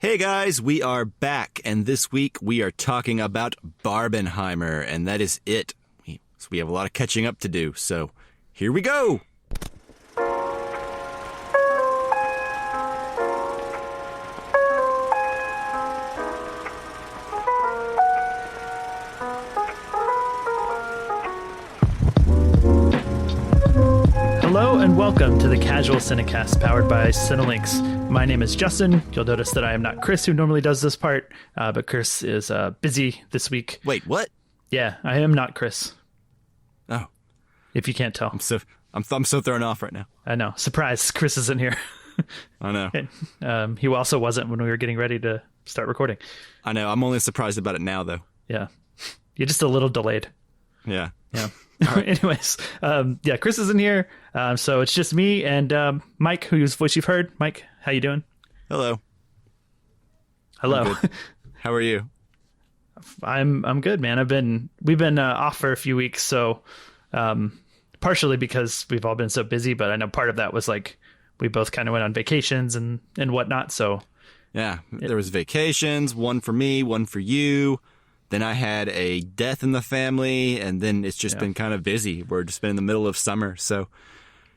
Hey guys, we are back, and this week we are talking about Barbenheimer, and that is it. So we have a lot of catching up to do, so here we go! Hello and welcome to the Casual Cinecast powered by Cinelinx. My name is Justin. You'll notice that I am not Chris, who normally does this part, but Chris is busy this week. Wait, what? Yeah, I am not Chris. Oh, if you can't tell, I'm so thrown off right now. I know. Surprise! Chris isn't here. I know. And, he also wasn't when we were getting ready to start recording. I know. I'm only surprised about it now, though. Yeah, you're just a little delayed. Yeah. Yeah. Anyways, Chris isn't here, so it's just me and Mike, whose voice you've heard. Mike, how you doing? Hello. Hello. How are you? I'm good, man. We've been off for a few weeks, so partially because we've all been so busy, but I know part of that was like we both kind of went on vacations and whatnot. So yeah, there was vacations, one for me, one for you. Then I had a death in the family, and then it's just been kind of busy. We're just been in the middle of summer, so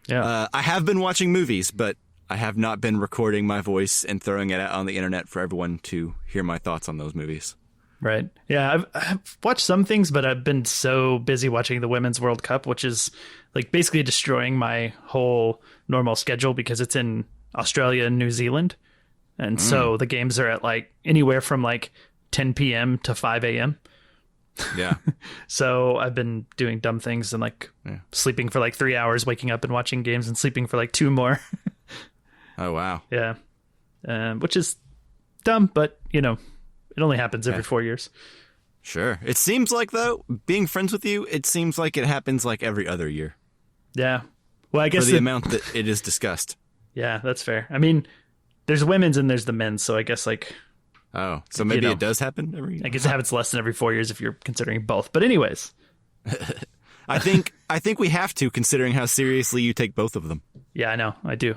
I have been watching movies, but I have not been recording my voice and throwing it out on the internet for everyone to hear my thoughts on those movies. Right. Yeah, I've watched some things, but I've been so busy watching the Women's World Cup, which is like basically destroying my whole normal schedule because it's in Australia and New Zealand, and so the games are at like anywhere from like 10 p.m. to 5 a.m. Yeah. So I've been doing dumb things and like sleeping for like 3 hours, waking up and watching games and sleeping for like 2 more. Oh, wow. Yeah. Which is dumb, but you know, it only happens every 4 years. Sure. It seems like, though, being friends with you, it seems like it happens like every other year. Yeah. Well, I guess for the amount that it is discussed. Yeah, that's fair. I mean, there's women's and there's the men's, so I guess like... Oh, so maybe it does happen every year? I guess it happens less than every 4 years if you're considering both. But anyways. I think we have to, considering how seriously you take both of them. Yeah, I know. I do.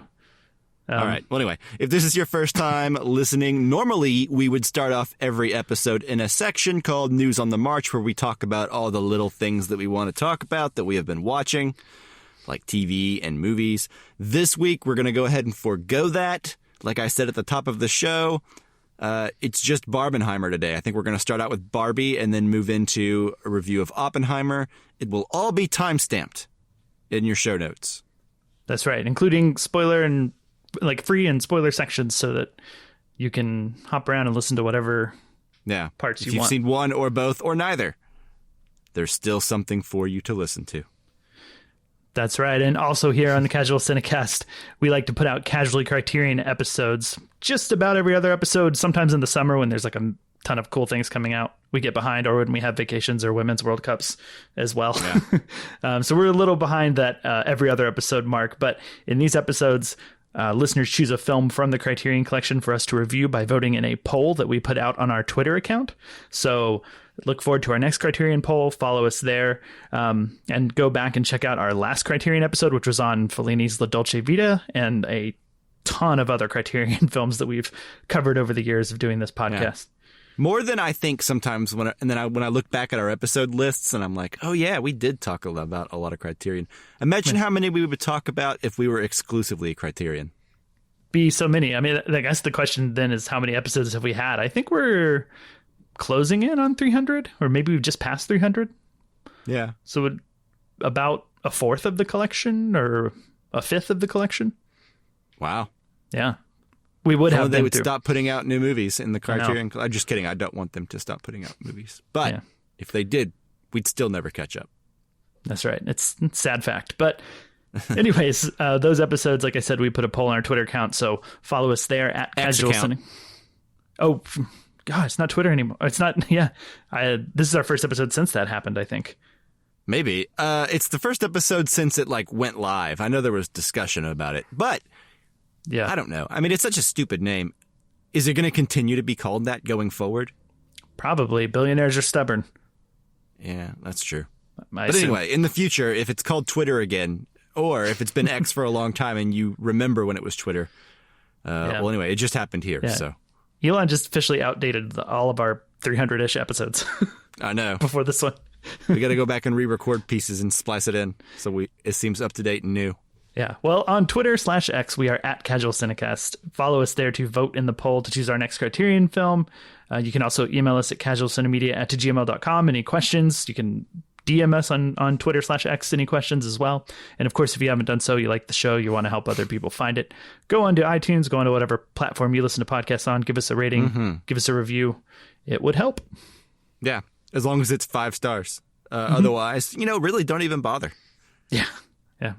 All right. Well, anyway, if this is your first time listening, normally we would start off every episode in a section called News on the March, where we talk about all the little things that we want to talk about that we have been watching, like TV and movies. This week, we're going to go ahead and forego that. Like I said at the top of the show, it's just Barbenheimer today. I think we're going to start out with Barbie and then move into a review of Oppenheimer. It will all be time-stamped in your show notes. That's right, including spoiler and like free and spoiler sections so that you can hop around and listen to whatever parts you want. If you've seen one or both or neither, there's still something for you to listen to. That's right. And also here on the Casual Cinecast, we like to put out Casually Criterion episodes just about every other episode, sometimes in the summer when there's like a ton of cool things coming out. We get behind, or when we have vacations or Women's World Cups as well. Yeah. So we're a little behind that every other episode mark. But in these episodes, listeners choose a film from the Criterion Collection for us to review by voting in a poll that we put out on our Twitter account. So look forward to our next Criterion poll. Follow us there, and go back and check out our last Criterion episode, which was on Fellini's La Dolce Vita and a ton of other Criterion films that we've covered over the years of doing this podcast. Yeah. More than I think sometimes when I look back at our episode lists and I'm like, oh yeah, we did talk about a lot of Criterion. Imagine how many we would talk about if we were exclusively Criterion. Be so many. I mean, I guess the question then is how many episodes have we had? I think we're closing in on 300, or maybe we've just passed 300. Yeah. So about a fourth of the collection or a fifth of the collection. Wow. Yeah. We would have. They would stop putting out new movies in the Criterion. I'm just kidding. I don't want them to stop putting out movies. But if they did, we'd still never catch up. That's right. It's a sad fact. But anyways, those episodes, like I said, we put a poll on our Twitter account. So follow us there at Casual Cine. Oh, God, it's not Twitter anymore. It's not. Yeah. This is our first episode since that happened, I think. Maybe. It's the first episode since it went live. I know there was discussion about it, but yeah, I don't know. I mean, it's such a stupid name. Is it going to continue to be called that going forward? Probably. Billionaires are stubborn. Yeah, that's true. But anyway, in the future, if it's called Twitter again, or if it's been X for a long time and you remember when it was Twitter, well, anyway, it just happened here. Yeah. So Elon just officially outdated all of our 300-ish episodes I know. before this one. We got to go back and re-record pieces and splice it in so it seems up to date and new. Yeah. Well, on Twitter/X, we are at Casual Cinecast. Follow us there to vote in the poll to choose our next Criterion film. You can also email us at casualcinemedia@gmail.com. Any questions, you can DM us on Twitter/X, any questions as well. And of course, if you haven't done so, you like the show, you want to help other people find it, go onto iTunes, go onto whatever platform you listen to podcasts on, give us a rating, give us a review. It would help. Yeah. As long as it's 5 stars. Otherwise, really don't even bother. Yeah. Yeah.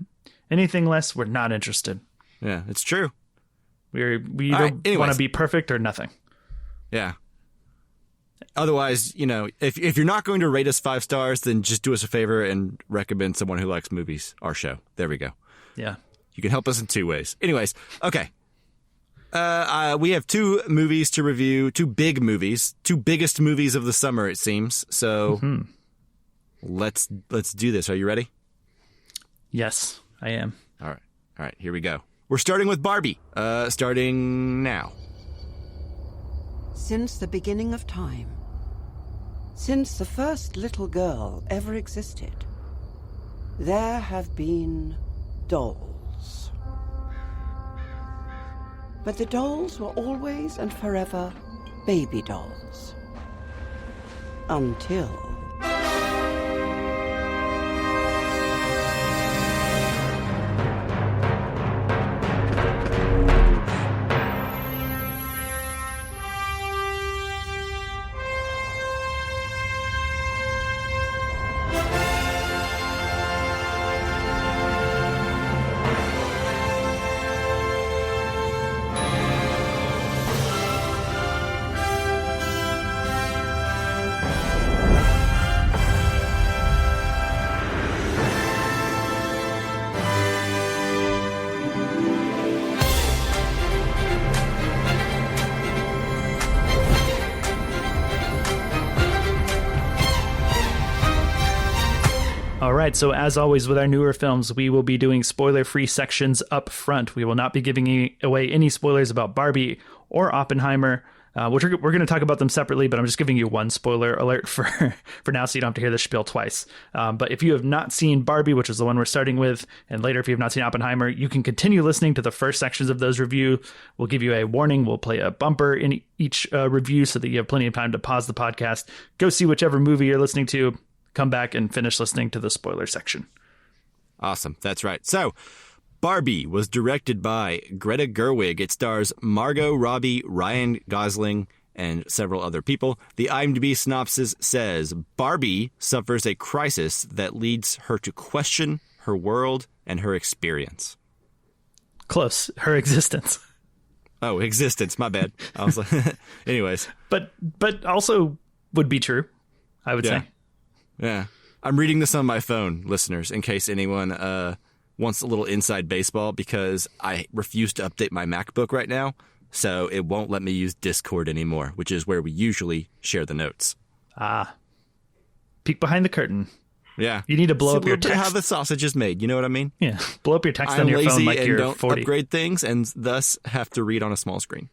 Anything less, we're not interested. Yeah, it's true. We either want to be perfect or nothing. Yeah. Otherwise, if you're not going to rate us 5 stars, then just do us a favor and recommend someone who likes movies, our show. There we go. Yeah. You can help us in 2 ways. Anyways, okay. We have 2 movies to review, 2 big movies, 2 biggest movies of the summer, it seems. So let's do this. Are you ready? Yes, I am. All right, here we go. We're starting with Barbie, starting now. Since the beginning of time, since the first little girl ever existed, there have been dolls. But the dolls were always and forever baby dolls. Until... All right, so as always with our newer films, we will be doing spoiler-free sections up front. We will not be giving away any spoilers about Barbie or Oppenheimer. We're going to talk about them separately, but I'm just giving you one spoiler alert for now, so you don't have to hear the spiel twice. But if you have not seen Barbie, which is the one we're starting with, and later if you have not seen Oppenheimer, you can continue listening to the first sections of those review. We'll give you a warning. We'll play a bumper in each review so that you have plenty of time to pause the podcast, go see whichever movie you're listening to, come back and finish listening to the spoiler section. Awesome. That's right. So Barbie was directed by Greta Gerwig. It stars Margot Robbie, Ryan Gosling, and several other people. The IMDb synopsis says Barbie suffers a crisis that leads her to question her world and her experience. Close. Her existence. Oh, existence. My bad. I was like, anyways. But also would be true, I would say. Yeah. I'm reading this on my phone, listeners, in case anyone wants a little inside baseball, because I refuse to update my MacBook right now, so it won't let me use Discord anymore, which is where we usually share the notes. Ah. Peek behind the curtain. Yeah. You need to blow up your text. text. How the sausage is made, you know what I mean? Yeah. Blow up your text I'm on your lazy phone like and you're don't 40. upgrade things, and thus have to read on a small screen.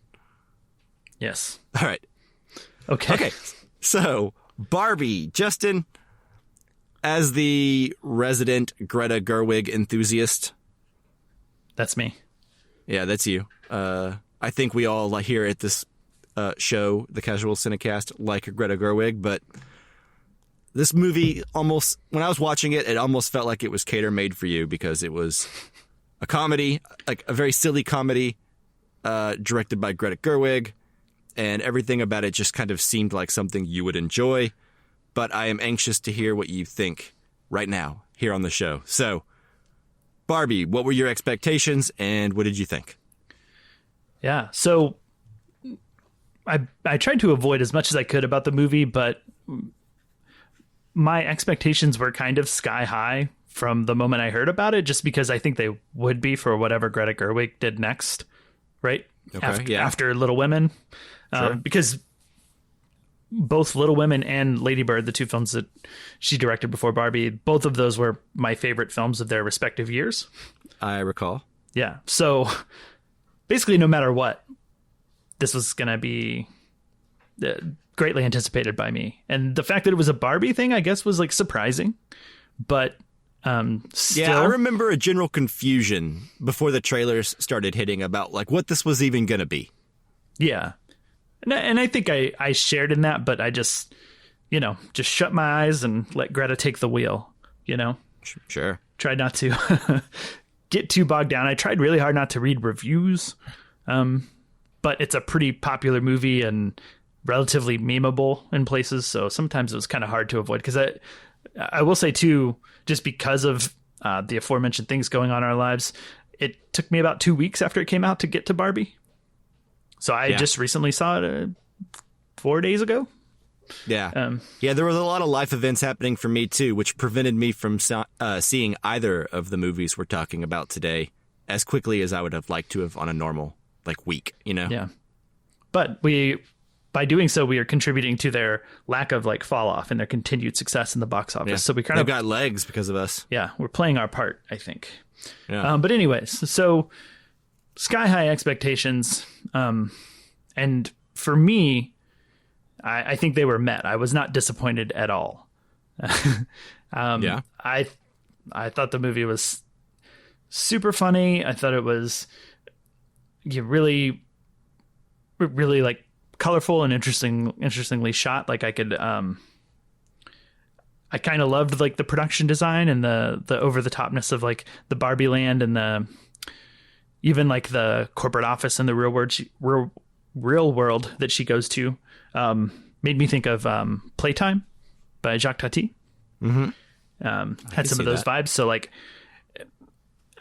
Yes. All right. Okay. So, Barbie, Justin, as the resident Greta Gerwig enthusiast. That's me. Yeah, that's you. I think we all here at this show, the Casual Cinecast, like Greta Gerwig, but this movie almost, when I was watching it, it almost felt like it was cater-made for you, because it was a comedy, like a very silly comedy, directed by Greta Gerwig, and everything about it just kind of seemed like something you would enjoy. But I am anxious to hear what you think right now here on the show. So, Barbie, what were your expectations and what did you think? Yeah, so I tried to avoid as much as I could about the movie, but my expectations were kind of sky high from the moment I heard about it, just because I think they would be for whatever Greta Gerwig did next, right? Okay, After Little Women. Sure. Because both Little Women and Lady Bird, the 2 films that she directed before Barbie, both of those were my favorite films of their respective years. I recall. Yeah. So basically, no matter what, this was going to be greatly anticipated by me. And the fact that it was a Barbie thing, I guess, was like surprising. But still... Yeah, I remember a general confusion before the trailers started hitting about like what this was even going to be. Yeah. And I think I shared in that, but I just, just shut my eyes and let Greta take the wheel, Sure. Tried not to get too bogged down. I tried really hard not to read reviews, but it's a pretty popular movie and relatively memeable in places. So sometimes it was kind of hard to avoid because I will say too, just because of the aforementioned things going on in our lives, it took me about 2 weeks after it came out to get to Barbie. So I just recently saw it 4 days ago. Yeah. There was a lot of life events happening for me, too, which prevented me from seeing either of the movies we're talking about today as quickly as I would have liked to have on a normal week, Yeah. But by doing so, we are contributing to their lack of fall off and their continued success in the box office. Yeah. So we They've got legs because of us. Yeah, we're playing our part, I think. Yeah. But anyways, so sky high expectations. And for me, I think they were met. I was not disappointed at all. Yeah. I thought the movie was super funny. I thought it was really, really colorful and interestingly shot. I could, I kind of loved the production design and the over the topness of the Barbie land and even the corporate office and the real world that she goes to. Made me think of Playtime by Jacques Tati. Mm-hmm. Had some of those vibes. So I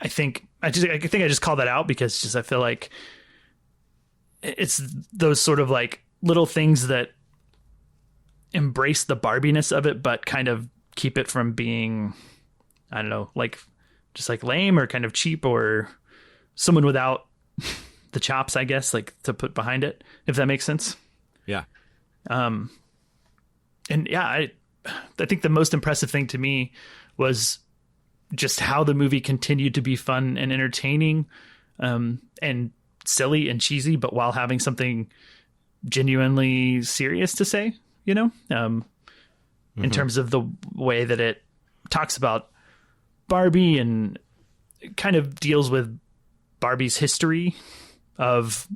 think I just call that out because I feel like it's those sort of little things that embrace the Barbiness of it, but kind of keep it from being, I don't know, just lame or kind of cheap or someone without the chops, I guess, to put behind it, if that makes sense. Yeah. And yeah, I think the most impressive thing to me was just how the movie continued to be fun and entertaining, and silly and cheesy, but while having something genuinely serious to say, in terms of the way that it talks about Barbie and kind of deals with Barbie's history of,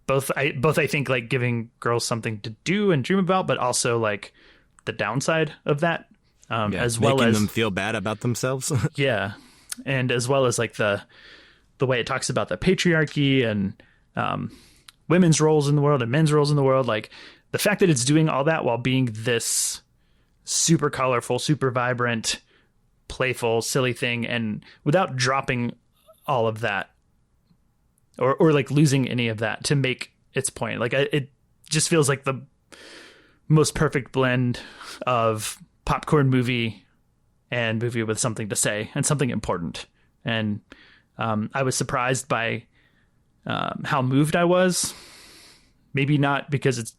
both I think giving girls something to do and dream about, but also the downside of that, as well as making them feel bad about themselves. Yeah. And as well as the way it talks about the patriarchy and women's roles in the world and men's roles in the world, the fact that it's doing all that while being this super colorful, super vibrant, playful, silly thing, and without dropping all of that or losing any of that to make its point. It just feels like the most perfect blend of popcorn movie and movie with something to say and something important. And I was surprised by how moved I was. Maybe not because it's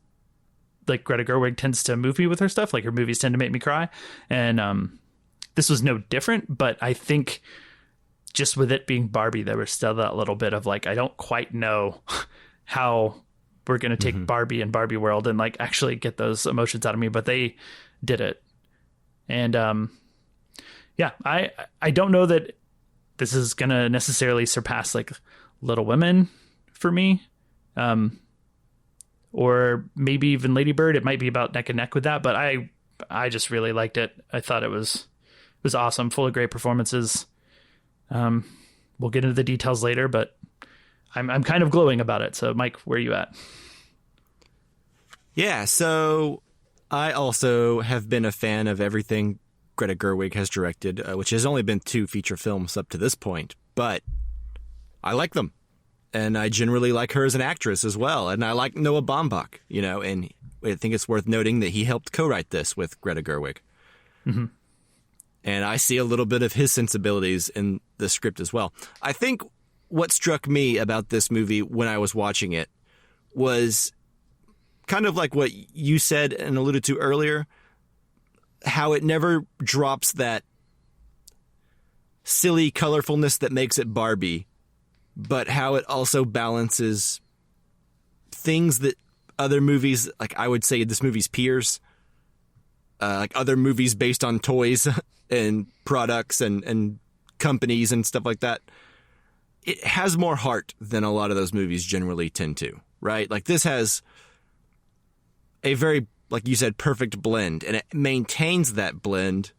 Greta Gerwig tends to move me with her stuff. Her movies tend to make me cry. And this was no different, but I think just with it being Barbie, there was still that little bit of I don't quite know how we're going to take Barbie and Barbie world and actually get those emotions out of me, but they did it. And yeah, I don't know that this is going to necessarily surpass Little Women for me. Or maybe even Lady Bird. It might be about neck and neck with that, but I just really liked it. I thought it was awesome, full of great performances. We'll get into the details later, but I'm kind of glowing about it. So Mike, where are you at? Yeah, so I also have been a fan of everything Greta Gerwig has directed, which has only been 2 feature films up to this point, but I like them. And I generally like her as an actress as well. And I like Noah Baumbach, and I think it's worth noting that he helped co-write this with Greta Gerwig. Mm-hmm. And I see a little bit of his sensibilities in the script as well. I think what struck me about this movie when I was watching it was kind of like what you said and alluded to earlier, how it never drops that silly colorfulness that makes it Barbie, but how it also balances things that other movies, like I would say this movie's peers, like other movies based on toys and products and companies and stuff like that. It has more heart than a lot of those movies generally tend to, right? Like this has a very, like you said, perfect blend, and it maintains that blend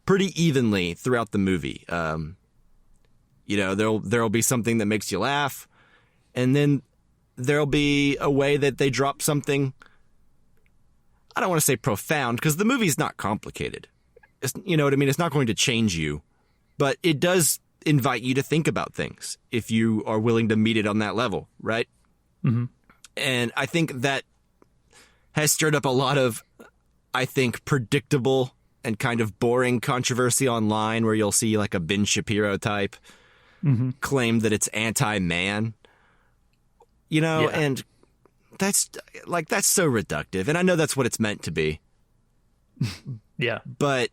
pretty evenly throughout the movie. You know, there'll be something that makes you laugh, and then there'll be a way that they drop something. I don't want to say profound, because the movie's not complicated. You know what I mean? It's not going to change you, but it does invite you to think about things if you are willing to meet it on that level, right? Mm-hmm. And I think that has stirred up a lot of, I think, predictable and kind of boring controversy online, where you'll see like a Ben Shapiro type claim that it's anti-man, you know, and that's so reductive. And I know that's what it's meant to be. Yeah. But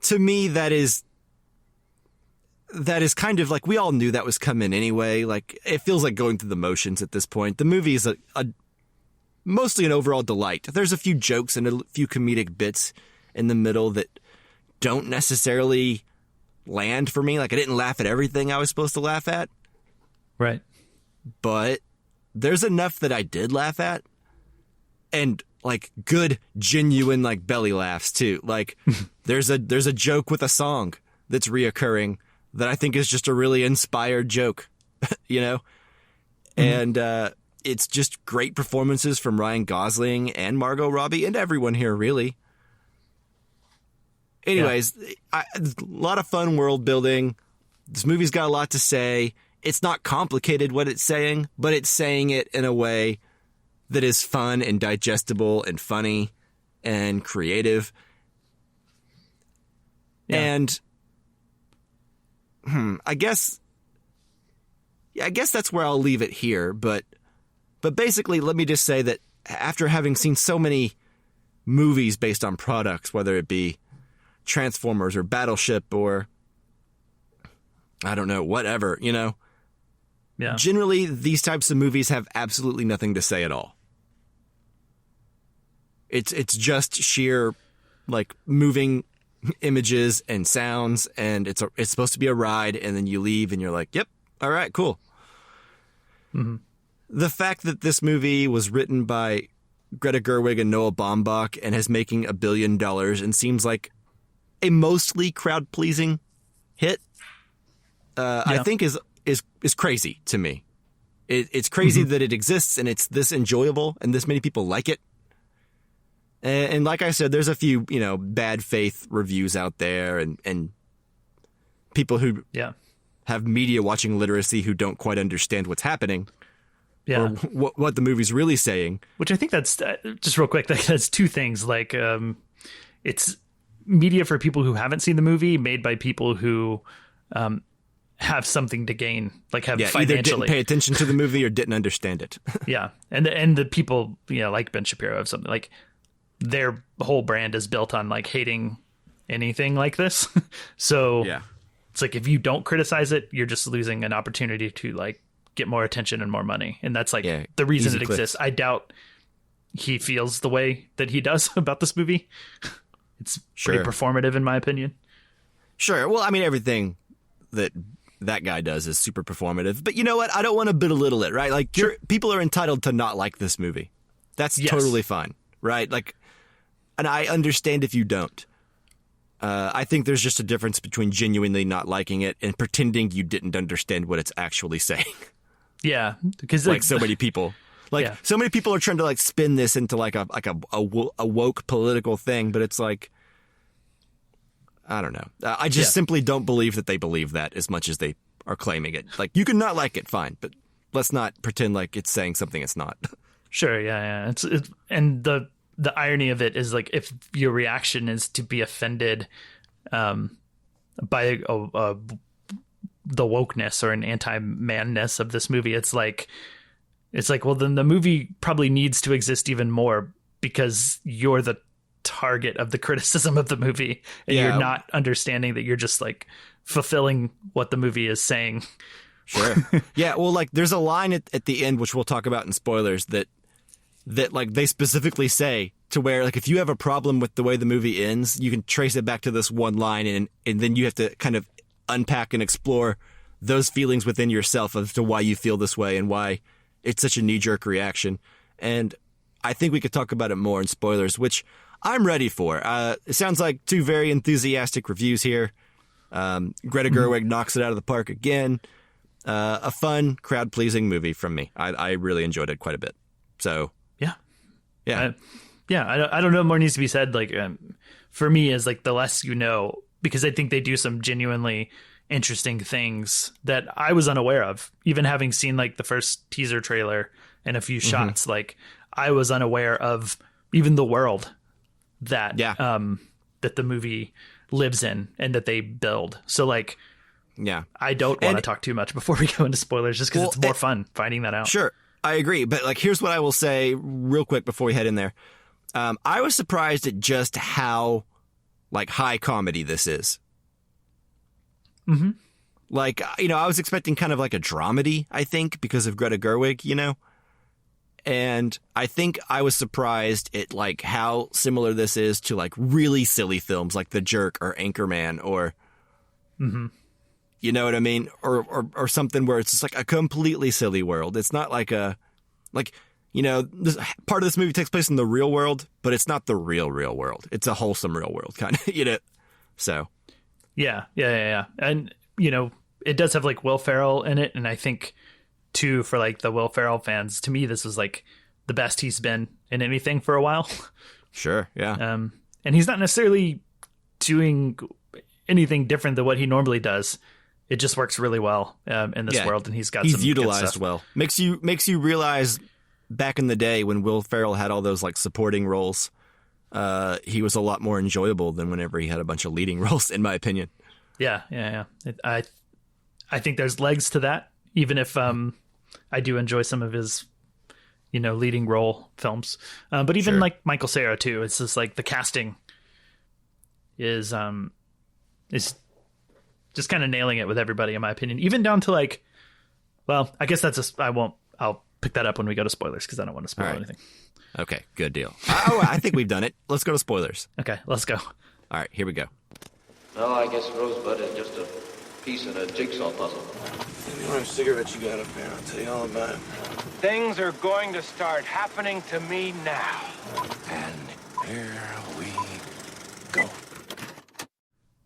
to me, that is kind of like, we all knew that was coming anyway. Like, it feels like going through the motions at this point. The movie is a mostly an overall delight. There's a few jokes and a few comedic bits in the middle that don't necessarily land for me. Like, I didn't laugh at everything I was supposed to laugh at. Right. But there's enough that I did laugh at. And like good, genuine, like belly laughs too. Like there's a joke with a song that's reoccurring that I think is just a really inspired joke, you know? And it's just great performances from Ryan Gosling and Margot Robbie and everyone here, really. Anyways, a lot of fun world building. This movie's got a lot to say. It's not complicated what it's saying, but it's saying it in a way that is fun and digestible and funny and creative. Yeah. And I guess that's where I'll leave it here. But basically, let me just say that after having seen so many movies based on products, whether it be Transformers or Battleship or I don't know, whatever, you know. Yeah. Generally, these types of movies have absolutely nothing to say at all. It's just sheer, like, moving images and sounds, and it's supposed to be a ride, and then you leave, and you're like, yep, all right, cool. Mm-hmm. The fact that this movie was written by Greta Gerwig and Noah Baumbach and is making $1 billion and seems like a mostly crowd-pleasing hit, I think is crazy to me. It's crazy that it exists and it's this enjoyable and this many people like it. And like I said, there's a few, you know, bad faith reviews out there and people who have media watching literacy who don't quite understand what's happening or what the movie's really saying. Which I think that's, just real quick, that's two things. Like, it's media for people who haven't seen the movie, made by people who have something to gain, like have financially. Either didn't pay attention to the movie or didn't understand it. Yeah. And the people, you know, like Ben Shapiro have something like their whole brand is built on like hating anything like this. So it's like, if you don't criticize it, you're just losing an opportunity to like get more attention and more money. And that's like the reason it exists. I doubt he feels the way that he does about this movie. It's pretty performative in my opinion. Sure. Well, I mean, everything that guy does is super performative, but you know what? I don't want to belittle it, right? Like people are entitled to not like this movie. That's totally fine. Right. Like, and I understand if you don't. I think there's just a difference between genuinely not liking it and pretending you didn't understand what it's actually saying. Yeah. Because like so many people, so many people are trying to like spin this into like a woke political thing, but it's like, I don't know. I just simply don't believe that they believe that as much as they are claiming it. Like, you can not like it, fine, but let's not pretend like it's saying something it's not. Sure, yeah. And the irony of it is, like, if your reaction is to be offended by the wokeness or an anti-manness of this movie, it's like, well, then the movie probably needs to exist even more because you're the target of the criticism of the movie and you're not understanding that you're just like fulfilling what the movie is saying Sure. Yeah, well, like, there's a line at the end, which we'll talk about in spoilers, that like they specifically say to where, like, if you have a problem with the way the movie ends, you can trace it back to this one line, and then you have to kind of unpack and explore those feelings within yourself as to why you feel this way and why it's such a knee-jerk reaction. And I think we could talk about it more in spoilers, which I'm ready for. It sounds like two very enthusiastic reviews here. Greta Gerwig knocks it out of the park again. A fun, crowd-pleasing movie from me. I really enjoyed it quite a bit. So, yeah. I don't know what more needs to be said. Like, for me, is like the less you know, because I think they do some genuinely interesting things that I was unaware of. Even having seen like the first teaser trailer and a few shots, like I was unaware of even the world that that the movie lives in and that they build. So like, I don't want to talk too much before we go into spoilers, just because it's more fun finding that out. Sure, I agree. But like, here's what I will say real quick before we head in there. I was surprised at just how like high comedy this is. Mm-hmm. Like, you know, I was expecting kind of like a dramedy, I think, because of Greta Gerwig, you know? And I think I was surprised at like how similar this is to like really silly films like The Jerk or Anchorman or, you know what I mean? Or something where it's just like a completely silly world. It's not like you know, this, part of this movie takes place in the real world, but it's not the real world. It's a wholesome real world kind of, you know? So. Yeah. And, you know, it does have like Will Ferrell in it. And I think too, for like the Will Ferrell fans, to me, this was like the best he's been in anything for a while. Sure. Yeah. And he's not necessarily doing anything different than what he normally does. It just works really well in this world. And he's utilized well. Makes you realize back in the day when Will Ferrell had all those like supporting roles, he was a lot more enjoyable than whenever he had a bunch of leading roles, in my opinion. Yeah. I think there's legs to that, even if I do enjoy some of his, you know, leading role films. But even like Michael Cera too. It's just like the casting is just kind of nailing it with everybody, in my opinion. Even down to like, well, I guess I'll pick that up when we go to spoilers, because I don't want to spoil anything. Okay, good deal. I think we've done it. Let's go to spoilers. Okay, let's go. All right, here we go. No, I guess Rosebud is just a piece in a jigsaw puzzle. Any more cigarettes you got up there? I'll tell you all about it. Things are going to start happening to me now. And here we go.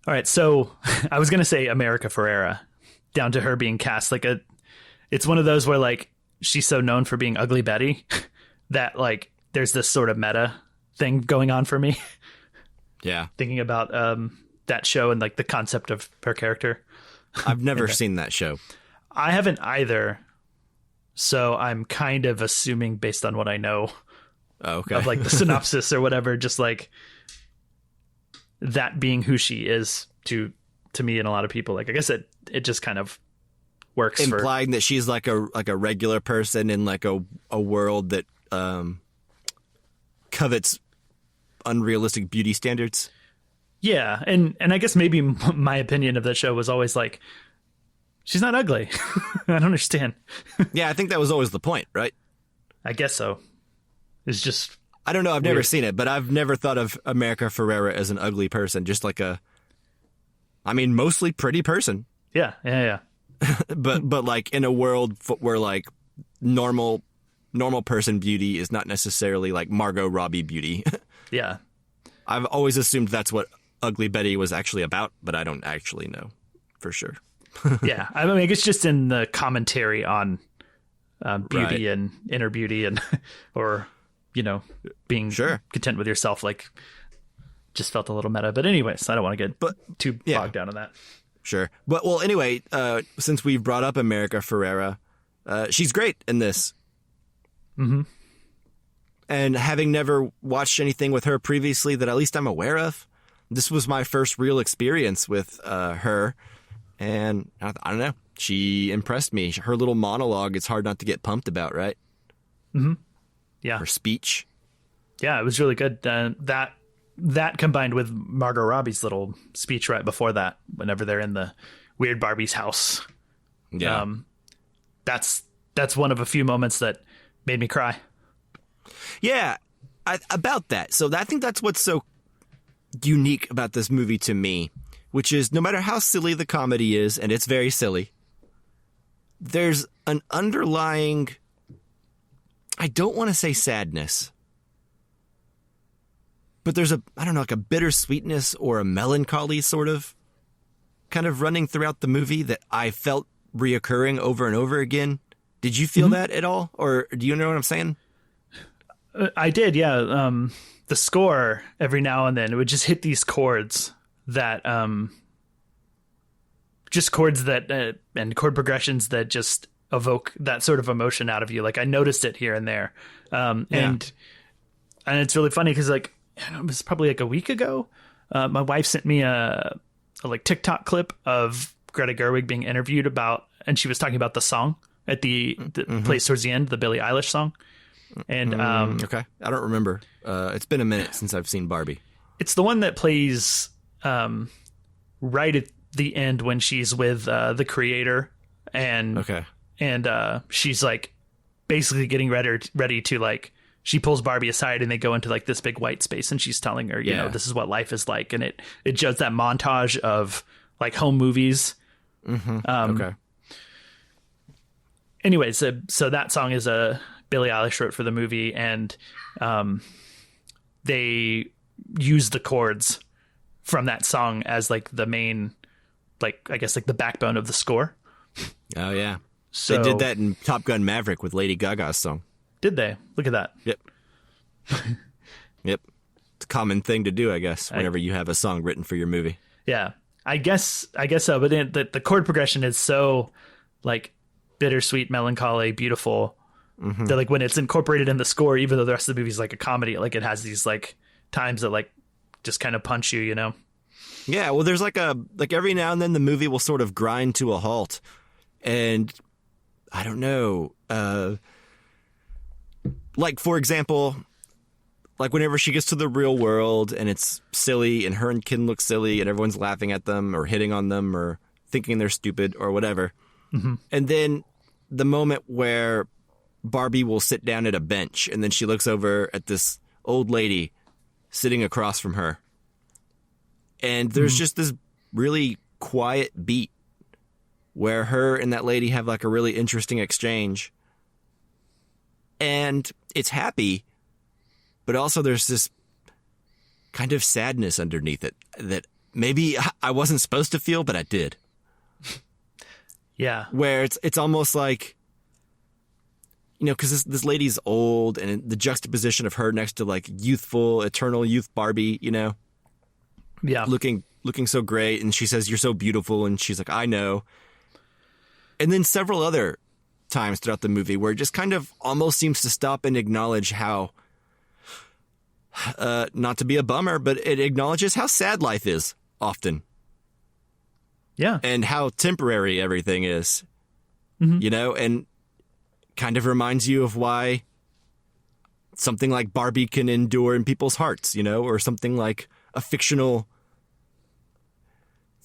All right, so I was going to say America Ferrera, down to her being cast. Like it's one of those where like she's so known for being Ugly Betty that like there's this sort of meta thing going on for me. Yeah. Thinking about that show and like the concept of her character. I've never seen that show. I haven't either. So I'm kind of assuming, based on what I know of like the synopsis or whatever, just like that being who she is to me and a lot of people. Like, I guess it just kind of works. Implying that she's like a regular person in like a world that covets unrealistic beauty standards. Yeah, and I guess maybe my opinion of that show was always like, she's not ugly. I don't understand. Yeah, I think that was always the point, right? I guess so. It's just... I don't know, I've never seen it, but I've never thought of America Ferrera as an ugly person, just like mostly pretty person. Yeah. but like in a world where like normal person beauty is not necessarily like Margot Robbie beauty. Yeah. I've always assumed that's what Ugly Betty was actually about, but I don't actually know for sure. Yeah. I mean, it's just in the commentary on beauty and inner beauty and, or, you know, being content with yourself, like just felt a little meta. But anyways, I don't want to get too bogged down on that. Sure. But well, anyway, since we've brought up America Ferrera, she's great in this. Mm-hmm. And having never watched anything with her previously that at least I'm aware of, this was my first real experience with her. And I don't know, she impressed me. Her little monologue, it's hard not to get pumped about, right? Mm-hmm. Yeah. Her speech. Yeah, it was really good. That combined with Margot Robbie's little speech right before that, whenever they're in the weird Barbie's house. Yeah. That's one of a few moments that made me cry. Yeah, about that. So I think that's what's so unique about this movie to me, which is no matter how silly the comedy is, and it's very silly, there's an underlying, I don't want to say sadness, but there's like a bittersweetness or a melancholy sort of kind of running throughout the movie that I felt reoccurring over and over again. Did you feel that at all? Or do you know what I'm saying? I did, yeah. The score, every now and then, it would just hit these chords that, just chords that, and chord progressions that just evoke that sort of emotion out of you. Like I noticed it here and there. And it's really funny because like, it was probably like a week ago. My wife sent me a like TikTok clip of Greta Gerwig being interviewed and she was talking about the song at the place towards the end, the Billie Eilish song. And okay, I don't remember. It's been a minute since I've seen Barbie. It's the one that plays right at the end when she's with the creator, and she's like basically getting ready to like, she pulls Barbie aside and they go into like this big white space and she's telling her, you know, this is what life is like, and it does that montage of like home movies. Okay. Anyways, so that song is a Billie Eilish wrote for the movie, and they use the chords from that song as like the main, like I guess like the backbone of the score. Oh yeah, so they did that in Top Gun Maverick with Lady Gaga's song. Did they? Look at that. Yep. Yep. It's a common thing to do, I guess, whenever you have a song written for your movie. Yeah, I guess so. But then the chord progression is so like bittersweet, melancholy, beautiful. That like when it's incorporated in the score, even though the rest of the movie is like a comedy, like it has these like times that like just kind of punch you, you know? Yeah. Well, there's like every now and then the movie will sort of grind to a halt, and I don't know. Like, for example, like whenever she gets to the real world and it's silly and her and Ken look silly and everyone's laughing at them or hitting on them or thinking they're stupid or whatever. And then the moment where Barbie will sit down at a bench and then she looks over at this old lady sitting across from her. And there's just this really quiet beat where her and that lady have like a really interesting exchange. And it's happy, but also there's this kind of sadness underneath it that maybe I wasn't supposed to feel, but I did. Yeah. Where it's almost like, you know, because this lady's old, and the juxtaposition of her next to like youthful, eternal youth Barbie, you know? Yeah. Looking so great. And she says, "You're so beautiful." And she's like, "I know." And then several other times throughout the movie where it just kind of almost seems to stop and acknowledge how, not to be a bummer, but it acknowledges how sad life is often. Yeah. And how temporary everything is, you know, and kind of reminds you of why something like Barbie can endure in people's hearts, you know, or something like a fictional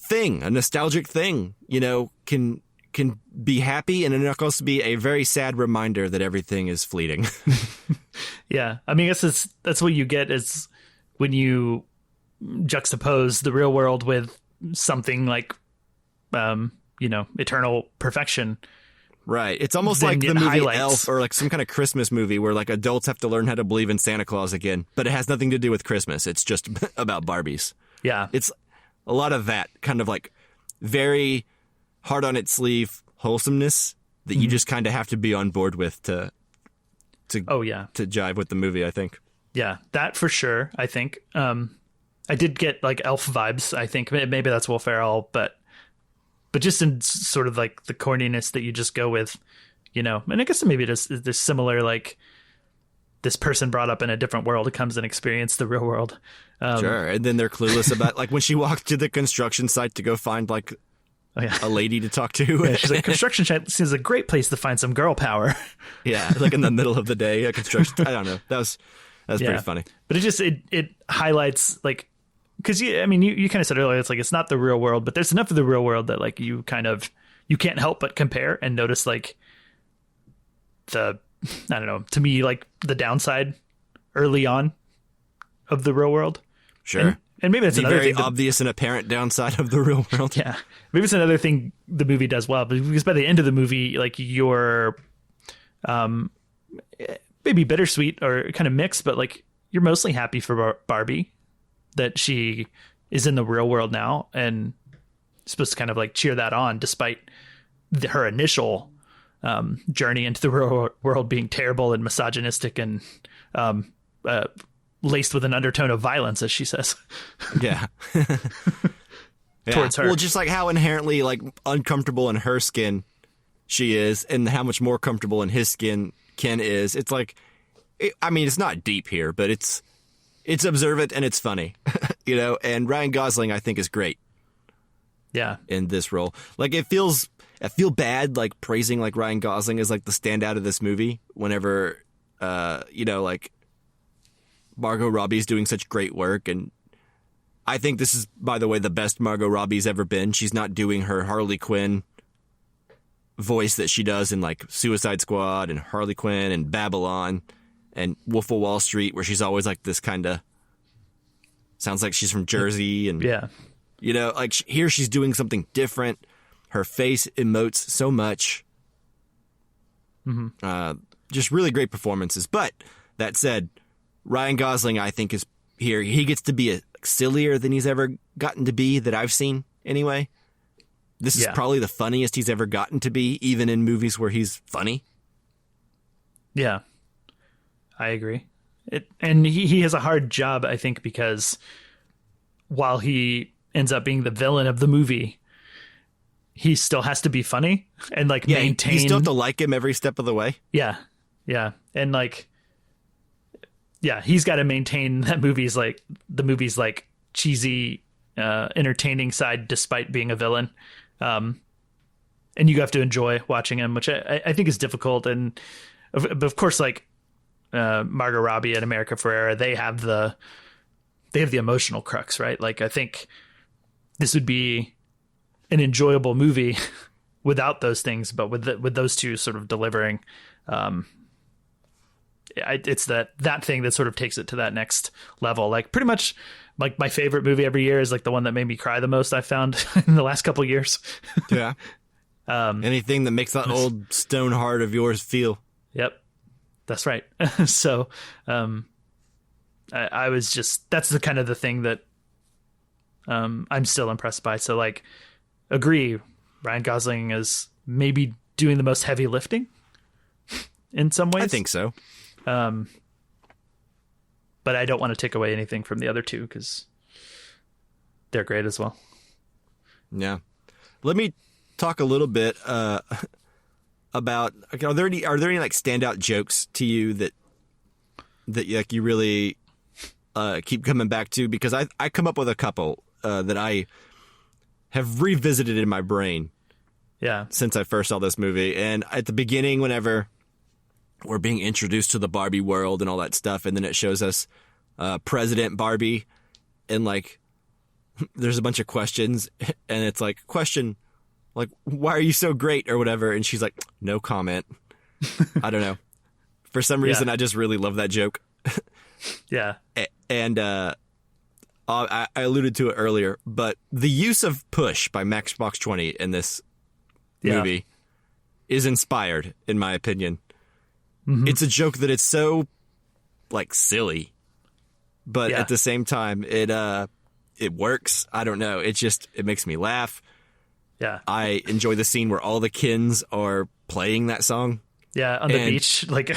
thing, a nostalgic thing, you know, can be happy, and it can also be a very sad reminder that everything is fleeting. Yeah. I mean, I guess that's what you get is when you juxtapose the real world with something like, you know, eternal perfection. Right. It's almost Then like the it movie highlights- Elf, or like some kind of Christmas movie where like adults have to learn how to believe in Santa Claus again, but it has nothing to do with Christmas. It's just about Barbies. Yeah. It's a lot of that kind of like very hard on its sleeve wholesomeness that you just kind of have to be on board with to jive with the movie, I think. Yeah, that for sure. I think I did get like Elf vibes. I think maybe that's Will Ferrell, but just in sort of like the corniness that you just go with, you know. And I guess maybe there's similar, like this person brought up in a different world comes and experience the real world. Sure, and then they're clueless about like when she walked to the construction site to go find like a lady to talk to. Yeah, she's like, construction site seems a great place to find some girl power. Yeah, like in the middle of the day, a construction. I don't know. That was pretty funny. But it highlights like, because you kind of said earlier, it's like it's not the real world, but there's enough of the real world that like you you can't help but compare and notice like I don't know, to me, like the downside early on of the real world. Sure. And maybe that's the another very thing. obvious and apparent downside of the real world. Yeah. Maybe it's another thing the movie does well, because by the end of the movie, like you're maybe bittersweet or kind of mixed, but like you're mostly happy for Barbie that she is in the real world now and supposed to kind of like cheer that on despite her initial journey into the real world being terrible and misogynistic and laced with an undertone of violence, as she says. Yeah. Towards her. Well, just like how inherently like uncomfortable in her skin she is and how much more comfortable in his skin Ken is. It's like, I mean, it's not deep here, but it's observant and it's funny, you know, and Ryan Gosling, I think, is great. Yeah. In this role. Like I feel bad like praising like Ryan Gosling is like the standout of this movie whenever you know, like Margot Robbie's doing such great work, and I think this is, by the way, the best Margot Robbie's ever been. She's not doing her Harley Quinn voice that she does in like Suicide Squad and Harley Quinn and Babylon and Wolf of Wall Street, where she's always like this kind of sounds like she's from Jersey, and yeah, you know, like here she's doing something different. Her face emotes so much. Just really great performances. But that said, Ryan Gosling, I think, is here. He gets to be sillier than he's ever gotten to be that I've seen anyway. This is probably the funniest he's ever gotten to be, even in movies where he's funny. Yeah, I agree. And he has a hard job, I think, because while he ends up being the villain of the movie, he still has to be funny and like maintain. You still have to like him every step of the way. Yeah. Yeah. And like, yeah, he's got to maintain that the movie's like cheesy, entertaining side despite being a villain. And you have to enjoy watching him, which I think is difficult. And of course, like Margot Robbie and America Ferrera, they have the emotional crux, right? Like, I think this would be an enjoyable movie without those things, but with those two sort of delivering, it's that thing that sort of takes it to that next level. Like pretty much like my favorite movie every year is like the one that made me cry the most I've found in the last couple of years. Yeah. Anything that makes that old stone heart of yours feel. Yep. That's right. So, I was just, that's the kind of the thing that, I'm still impressed by. So like, agree. Ryan Gosling is maybe doing the most heavy lifting in some ways. I think so. But I don't want to take away anything from the other two because they're great as well. Yeah. Let me talk a little bit about, are there any like standout jokes to you that like you really keep coming back to? Because I come up with a couple that I have revisited in my brain. Yeah. Since I first saw this movie. And at the beginning, whenever we're being introduced to the Barbie world and all that stuff, and then it shows us President Barbie, and like there's a bunch of questions, and it's like, question, like, why are you so great or whatever? And she's like, no comment. I don't know. For some reason, I just really love that joke. Yeah. And I alluded to it earlier, but the use of push by Matchbox 20 in this movie is inspired, in my opinion. Mm-hmm. It's a joke that it's so like silly, but at the same time, it works. I don't know. It makes me laugh. Yeah. I enjoy the scene where all the kins are playing that song. Yeah, on the beach, like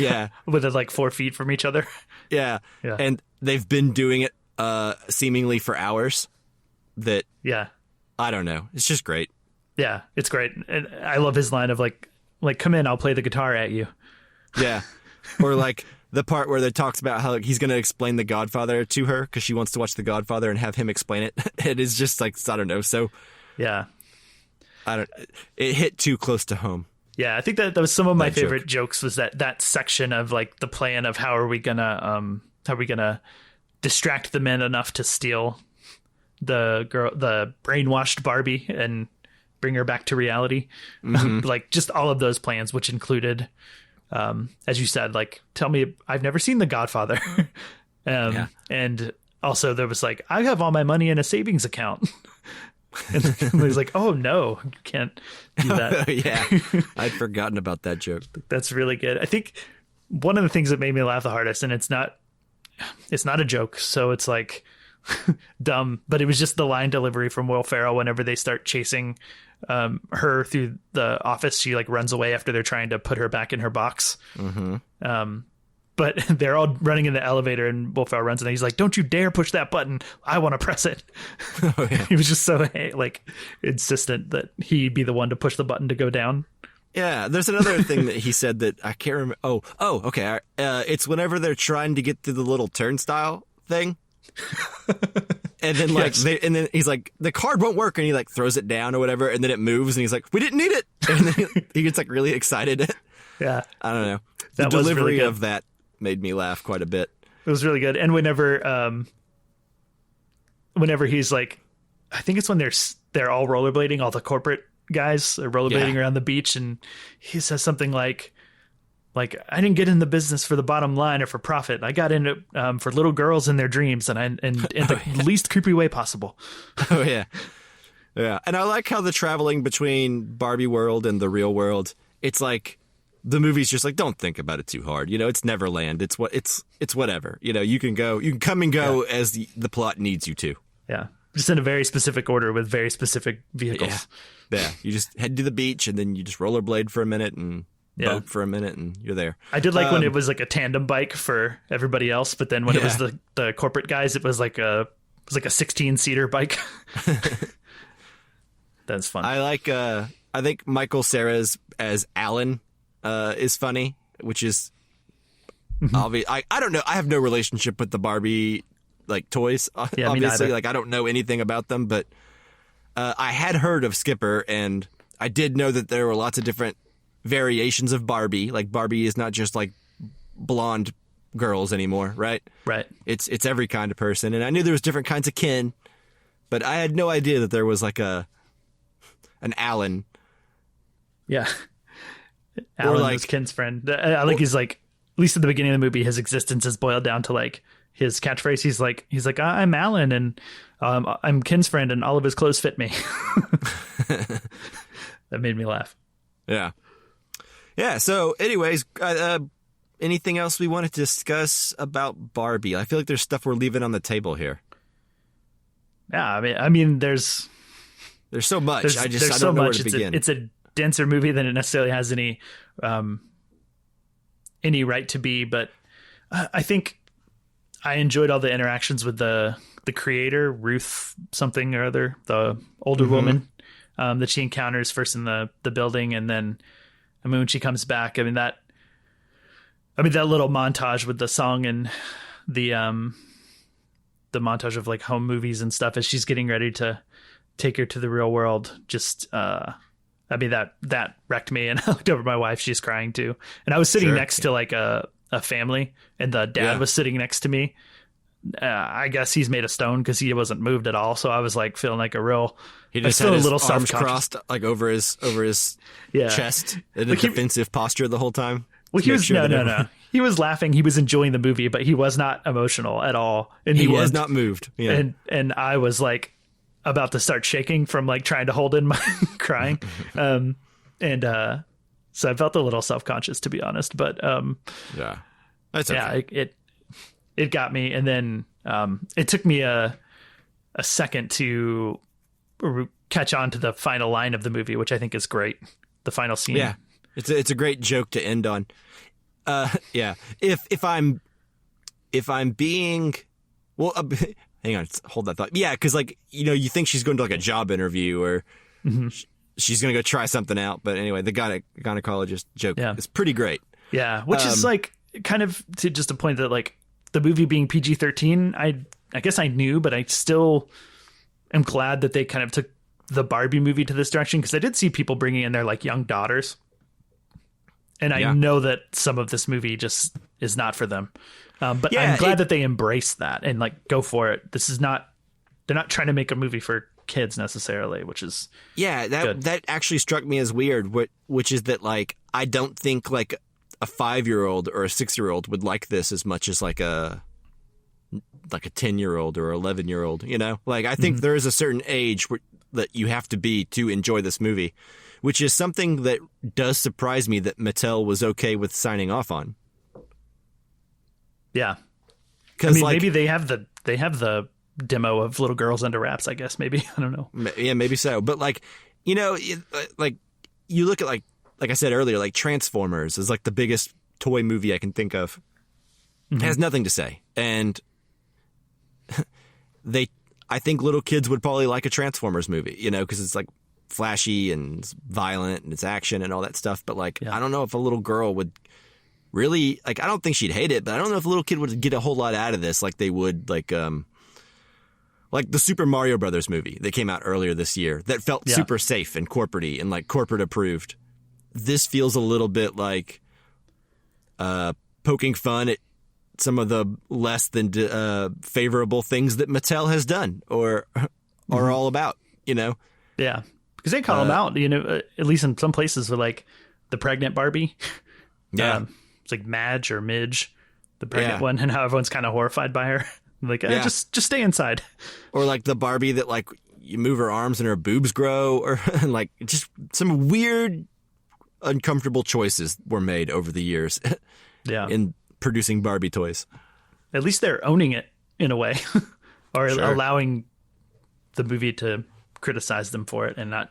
with it like 4 feet from each other. Yeah. And they've been doing it seemingly for hours. I don't know. It's just great. Yeah, it's great. And I love his line of like come in, I'll play the guitar at you. Yeah. Or like the part where it talks about how he's going to explain The Godfather to her because she wants to watch The Godfather and have him explain it. It is just like, I don't know. So yeah, it hit too close to home. Yeah, I think that was some of my favorite jokes was that section of like the plan of how are we gonna distract the men enough to steal the brainwashed Barbie and bring her back to reality. Like just all of those plans, which included, as you said, like, tell me, I've never seen The Godfather. And also there was like, I have all my money in a savings account. And he's like, oh no, you can't do that. Yeah. I'd forgotten about that joke. That's really good. I think one of the things that made me laugh the hardest, and it's not a joke, so it's like dumb, but it was just the line delivery from Will Ferrell whenever they start chasing her through the office. She like runs away after they're trying to put her back in her box. But they're all running in the elevator, and Will Ferrell runs in, and he's like, don't you dare push that button. I want to press it. Oh, yeah. He was just so like insistent that he be the one to push the button to go down. Yeah, there's another thing that he said that I can't remember. Oh, okay. It's whenever they're trying to get through the little turnstile thing. And then like and then he's like, the card won't work, and he like throws it down or whatever, and then it moves, and he's like, we didn't need it. And then he gets like really excited. Yeah. I don't know. The delivery of that made me laugh quite a bit. It was really good. And whenever he's like, I think it's when they're all rollerblading, all the corporate guys are rollerblading around the beach, and he says something like I didn't get in the business for the bottom line or for profit. I got in it for little girls and their dreams, and in the least creepy way possible. Oh yeah. Yeah. And I like how the traveling between Barbie world and the real world, it's like the movie's just like, don't think about it too hard. You know, it's Neverland. It's whatever. You know, you can come and go as the plot needs you to. Yeah. Just in a very specific order with very specific vehicles. Yeah. You just head to the beach, and then you just rollerblade for a minute and boat for a minute, and you're there. I did like when it was like a tandem bike for everybody else, but then when it was the corporate guys, it was like a 16-seater bike. That's fun. I think Michael Cera's as Alan is funny, which is obvious. I don't know. I have no relationship with the Barbie like toys. Yeah, obviously, like I don't know anything about them, but I had heard of Skipper, and I did know that there were lots of different variations of Barbie. Like Barbie is not just like blonde girls anymore, right? Right. It's every kind of person, and I knew there was different kinds of kin, but I had no idea that there was like an Alan. Yeah. Alan like, was Ken's friend. I think he's like, at least at the beginning of the movie, his existence is boiled down to like his catchphrase. He's like, I'm Alan, and I'm Ken's friend, and all of his clothes fit me. That made me laugh. Yeah. Yeah. So anyways, anything else we want to discuss about Barbie? I feel like there's stuff we're leaving on the table here. Yeah. I mean, there's so much. I don't know where to begin. It's a denser movie than it necessarily has any right to be, but I think I enjoyed all the interactions with the creator, Ruth something or other, the older woman that she encounters first in the building, and then when she comes back, that little montage with the song and the montage of like home movies and stuff as she's getting ready to take her to the real world, just that wrecked me. And I looked over at my wife, she's crying too, and I was sitting next to like a family, and the dad was sitting next to me. I guess he's made of stone because he wasn't moved at all, so I was like feeling like he just had his arms crossed like over his chest in a defensive posture the whole time. Well, he was no. He was laughing. He was enjoying the movie, but he was not emotional at all. And he was not moved. Yeah. And I was like about to start shaking from like trying to hold in my crying. So I felt a little self-conscious, to be honest, but yeah, that's okay. Yeah, it got me. And then it took me a second to catch on to the final line of the movie, which I think is great. The final scene. Yeah. It's a great joke to end on. Yeah. If I'm being, well, hang on, hold that thought. Yeah, because like you think she's going to like a job interview or she's going to go try something out, but anyway, the gynecologist joke is pretty great. Yeah, which is like kind of to just a point that like the movie being PG-13, I guess I knew, but I still am glad that they kind of took the Barbie movie to this direction, because I did see people bringing in their like young daughters. And I know that some of this movie just is not for them. But I'm glad that they embrace that and like go for it. They're not trying to make a movie for kids necessarily, which is that actually struck me as weird, which is that like I don't think like a 5-year-old or a 6-year-old would like this as much as like a 10-year-old or 11-year-old, you know? Like I think there is a certain age that you have to be to enjoy this movie, which is something that does surprise me that Mattel was okay with signing off on. Yeah. Because maybe they have the demo of little girls under wraps, I guess. Maybe. I don't know. Yeah, maybe so. But like, you know, like you look at like I said earlier, like Transformers is like the biggest toy movie I can think of. It has nothing to say. And I think little kids would probably like a Transformers movie, you know, because it's like flashy and it's violent and it's action and all that stuff. But like, I don't know if a little girl would really like. I don't think she'd hate it, but I don't know if a little kid would get a whole lot out of this like they would like the Super Mario Brothers movie that came out earlier this year that felt super safe and corporate-y and like corporate approved. This feels a little bit like poking fun at some of the less than favorable things that Mattel has done or are all about, you know? Yeah. Because they call them out, you know, at least in some places with like the pregnant Barbie. Yeah. It's like Madge or Midge, the pregnant one, and how everyone's kind of horrified by her. Like, just stay inside. Or like the Barbie that like you move her arms and her boobs grow, or like just some weird, uncomfortable choices were made over the years. In producing Barbie toys. At least they're owning it in a way, or allowing the movie to criticize them for it and not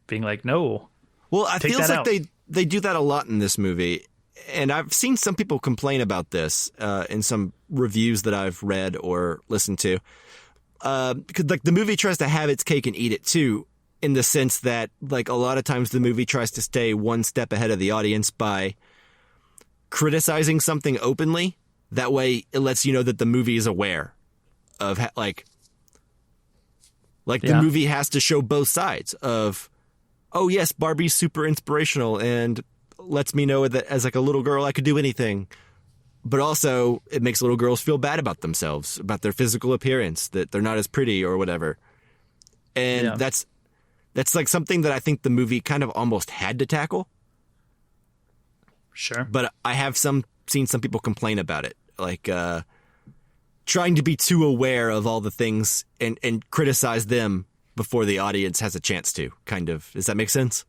being like, no. Well, it feels like they do that a lot in this movie. And I've seen some people complain about this in some reviews that I've read or listened to. Because like the movie tries to have its cake and eat it too, in the sense that like a lot of times the movie tries to stay one step ahead of the audience by criticizing something openly. That way it lets you know that the movie is aware of like the movie has to show both sides of, oh yes, Barbie's super inspirational and lets me know that as like a little girl I could do anything, but also it makes little girls feel bad about themselves, about their physical appearance, that they're not as pretty or whatever. And that's like something that I think the movie kind of almost had to tackle. Sure. But I have seen some people complain about it, like trying to be too aware of all the things and criticize them before the audience has a chance to, kind of. Does that make sense?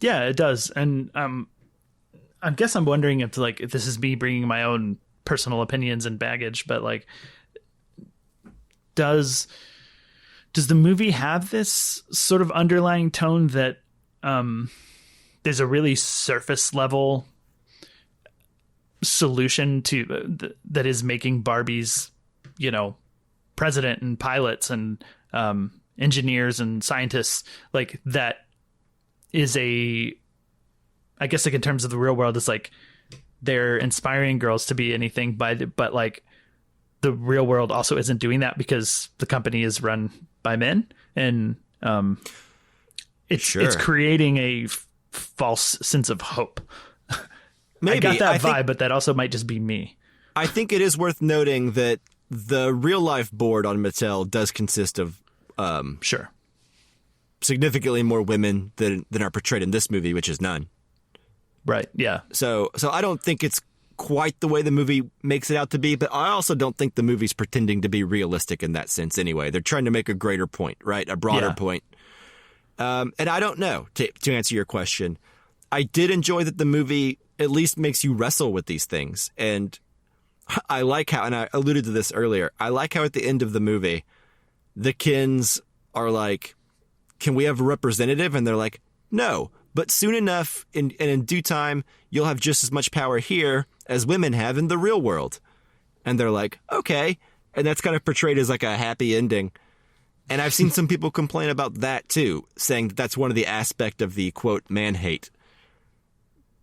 Yeah, it does. And I guess I'm wondering if this is me bringing my own personal opinions and baggage, but like, does the movie have this sort of underlying tone that there's a really surface level solution to that is making Barbies, you know, president and pilots and engineers and scientists, like that is I guess like in terms of the real world, it's like they're inspiring girls to be anything, but like the real world also isn't doing that because the company is run by men, and it's creating a false sense of hope. Maybe I got that vibe, but that also might just be me. I think it is worth noting that the real life board on Mattel does consist of significantly more women than are portrayed in this movie, which is none. Right. Yeah. So I don't think it's quite the way the movie makes it out to be, but I also don't think the movie's pretending to be realistic in that sense anyway. They're trying to make a greater point, right? A broader point. And I don't know, to answer your question. I did enjoy that the movie at least makes you wrestle with these things. And I like how, and I alluded to this earlier, I like how at the end of the movie, the Kens are like, can we have a representative? And they're like, no. But soon enough, and in due time, you'll have just as much power here as women have in the real world. And they're like, okay. And that's kind of portrayed as like a happy ending. And I've seen some people complain about that too, saying that that's one of the aspect of the, quote, man hate.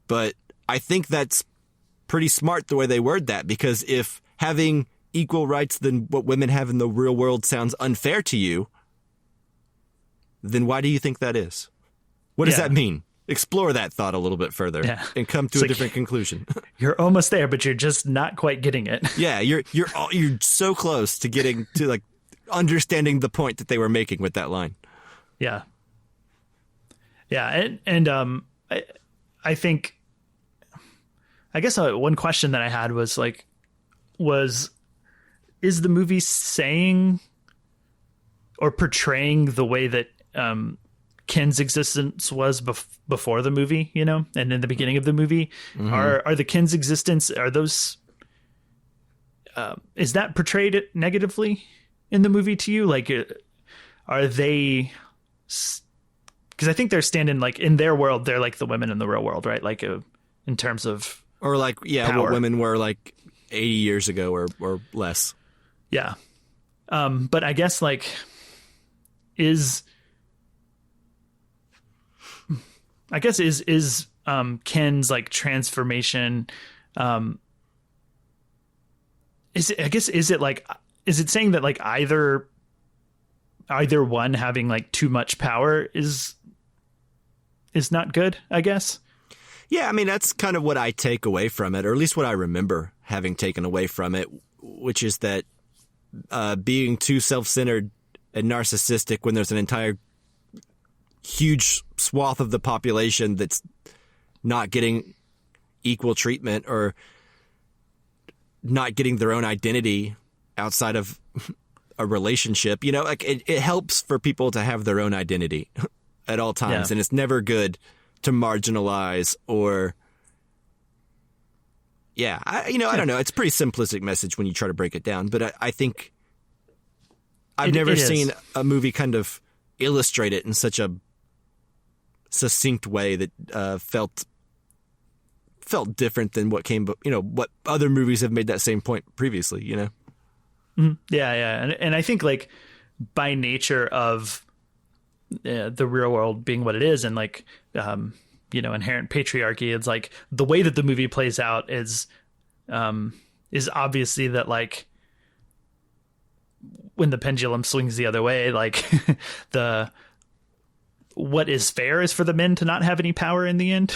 But I think that's pretty smart the way they word that, because if having equal rights than what women have in the real world sounds unfair to you, then why do you think that is? What does that mean? Explore that thought a little bit further and come to a different conclusion. You're almost there, but you're just not quite getting it. Yeah, you're so close to getting to like understanding the point that they were making with that line. Yeah. Yeah. And I think, I guess one question that I had was like, is the movie saying or portraying the way that Ken's existence was before the movie, you know, and in the beginning of the movie? Mm-hmm. Are the Ken's existence, are those, is that portrayed negatively in the movie to you? Like, are they, because I think they're standing like in their world, they're like the women in the real world, right? Like in terms of, or like, yeah, power. What women were like 80 years ago or less. Yeah. But I guess like is Ken's like transformation, is it saying that like either one having like too much power is not good, I guess? Yeah, I mean, that's kind of what I take away from it, or at least what I remember having taken away from it, which is that being too self-centered and narcissistic when there's an entire huge swath of the population that's not getting equal treatment or not getting their own identity outside of a relationship. You know, like it helps for people to have their own identity at all times. Yeah. And it's never good to marginalize or, I don't know. It's a pretty simplistic message when you try to break it down, but I think I've never seen a movie kind of illustrate it in such a succinct way that felt different than what came, what other movies have made that same point previously, you know? Mm-hmm. Yeah. And I think like by nature of the real world being what it is, and like, inherent patriarchy, it's like the way that the movie plays out is obviously that like when the pendulum swings the other way, like what is fair is for the men to not have any power in the end.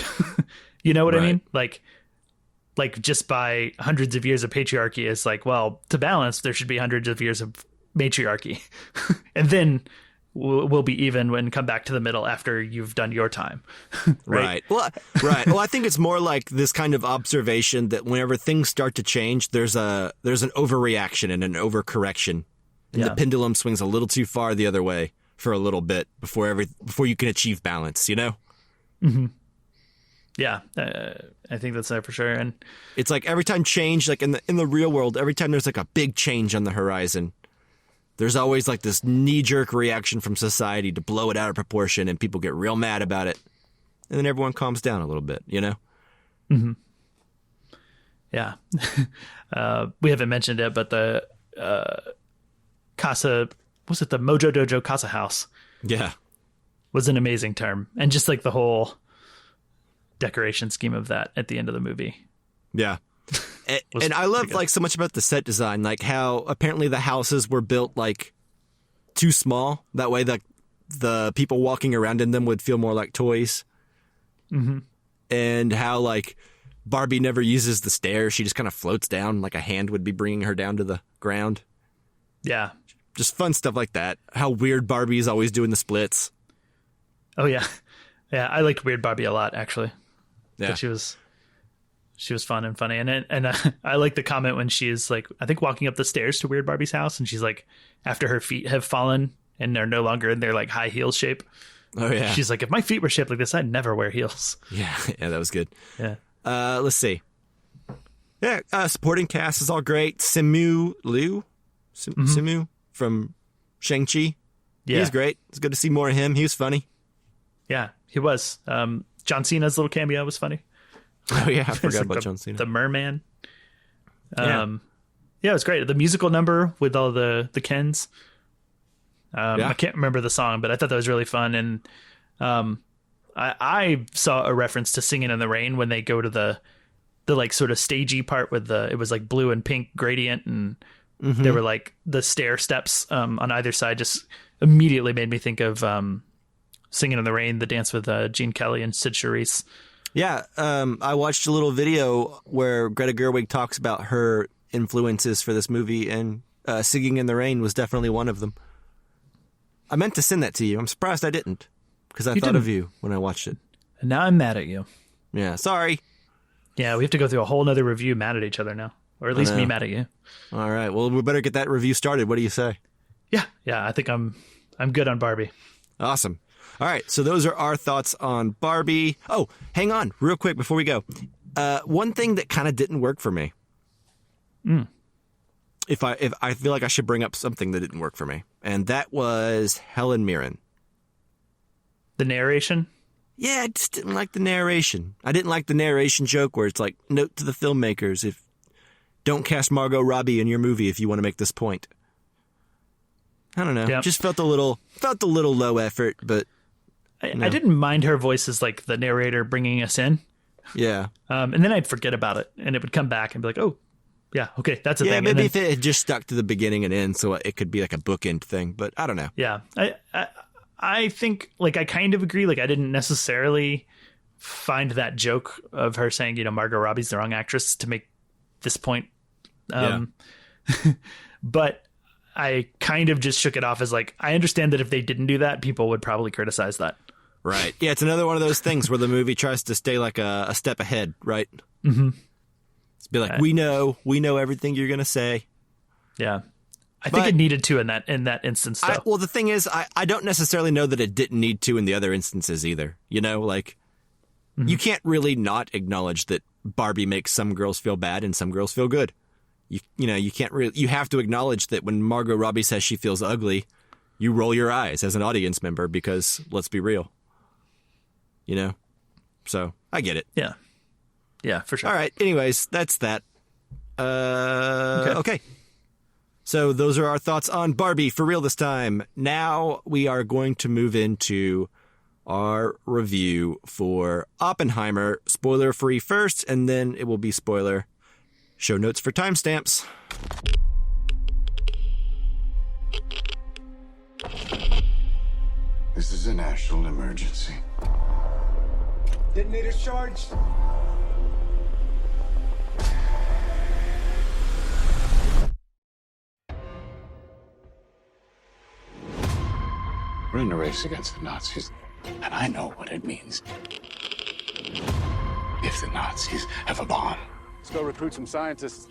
You know what I mean? Like just by hundreds of years of patriarchy, it's like, well, to balance, there should be hundreds of years of matriarchy. And then we'll be even when come back to the middle after you've done your time. Right. Well, I think it's more like this kind of observation that whenever things start to change, there's an overreaction and an overcorrection. And the pendulum swings a little too far the other way for a little bit before you can achieve balance, you know? Mm-hmm. Yeah, I think that's there for sure. And it's like every time change, like in the real world, every time there's like a big change on the horizon, there's always like this knee-jerk reaction from society to blow it out of proportion, and people get real mad about it. And then everyone calms down a little bit, you know? Mm-hmm. Yeah. We haven't mentioned it, but the Casa, was it the Mojo Dojo Casa House? Yeah. Was an amazing term. And just like the whole decoration scheme of that at the end of the movie. Yeah. And I love like so much about the set design, like how apparently the houses were built like too small. That way the people walking around in them would feel more like toys. Mm-hmm. And how like Barbie never uses the stairs. She just kind of floats down like a hand would be bringing her down to the ground. Yeah. Just fun stuff like that. How weird Barbie is always doing the splits. Oh, yeah. Yeah, I liked Weird Barbie a lot, actually. Yeah. But she was fun and funny. And I like the comment when she is like, I think walking up the stairs to Weird Barbie's house, and she's like, after her feet have fallen and they're no longer in their like high heel shape. Oh yeah. She's like, if my feet were shaped like this, I'd never wear heels. Yeah, that was good. Yeah. Let's see. Yeah, supporting cast is all great. Simu Liu Simu from Shang-Chi. Yeah. He's great. It's good to see more of him. He was funny. Yeah, he was. John Cena's little cameo was funny. Oh yeah, I forgot like about John Cena. The merman. Yeah, it was great. The musical number with all the Kens. I can't remember the song, but I thought that was really fun. And I saw a reference to Singing in the Rain when they go to the like sort of stagey part with it was like blue and pink gradient, and there were like the stair steps on either side. Just immediately made me think of Singing in the Rain, the dance with Gene Kelly and Sid Charisse. Yeah, I watched a little video where Greta Gerwig talks about her influences for this movie, and Singing in the Rain was definitely one of them. I meant to send that to you. I'm surprised I didn't, because I thought of you when I watched it. And now I'm mad at you. Yeah, sorry. Yeah, we have to go through a whole nother review mad at each other now. Or at least me mad at you. All right. Well, we better get that review started. What do you say? Yeah, I think I'm good on Barbie. Awesome. All right. So those are our thoughts on Barbie. Oh, hang on real quick before we go. One thing that kind of didn't work for me. If I feel like I should bring up something that didn't work for me, and that was Helen Mirren. The narration? Yeah, I just didn't like the narration. I didn't like the narration joke where it's like, note to the filmmakers, don't cast Margot Robbie in your movie if you want to make this point. I don't know. Yep. Just felt a little low effort, but I didn't mind her voice as like the narrator bringing us in. yeah. And then I'd forget about it, and it would come back and be like, oh, yeah, okay, that's a thing. Yeah, maybe then, if it had just stuck to the beginning and end, so it could be like a bookend thing, but I don't know. Yeah, I think, like, I kind of agree. Like, I didn't necessarily find that joke of her saying, Margot Robbie's the wrong actress to make this point. But I kind of just shook it off as like, I understand that if they didn't do that, people would probably criticize that. Right. Yeah, it's another one of those things where the movie tries to stay like a step ahead, right? Mm-hmm. It's be like, we know everything you're going to say. Yeah. I think it needed to in that instance, though. Well, the thing is, I don't necessarily know that it didn't need to in the other instances either. You can't really not acknowledge that Barbie makes some girls feel bad and some girls feel good. You can't really. You have to acknowledge that when Margot Robbie says she feels ugly, you roll your eyes as an audience member because let's be real. So I get it. Yeah, for sure. All right. Anyways, that's that. Okay. So those are our thoughts on Barbie for real this time. Now we are going to move into our review for Oppenheimer. Spoiler free first, and then it will be spoiler. Show notes for timestamps. This is a national emergency. Detonator charged. We're in a race against the Nazis, and I know what it means. If the Nazis have a bomb. Let's go recruit some scientists.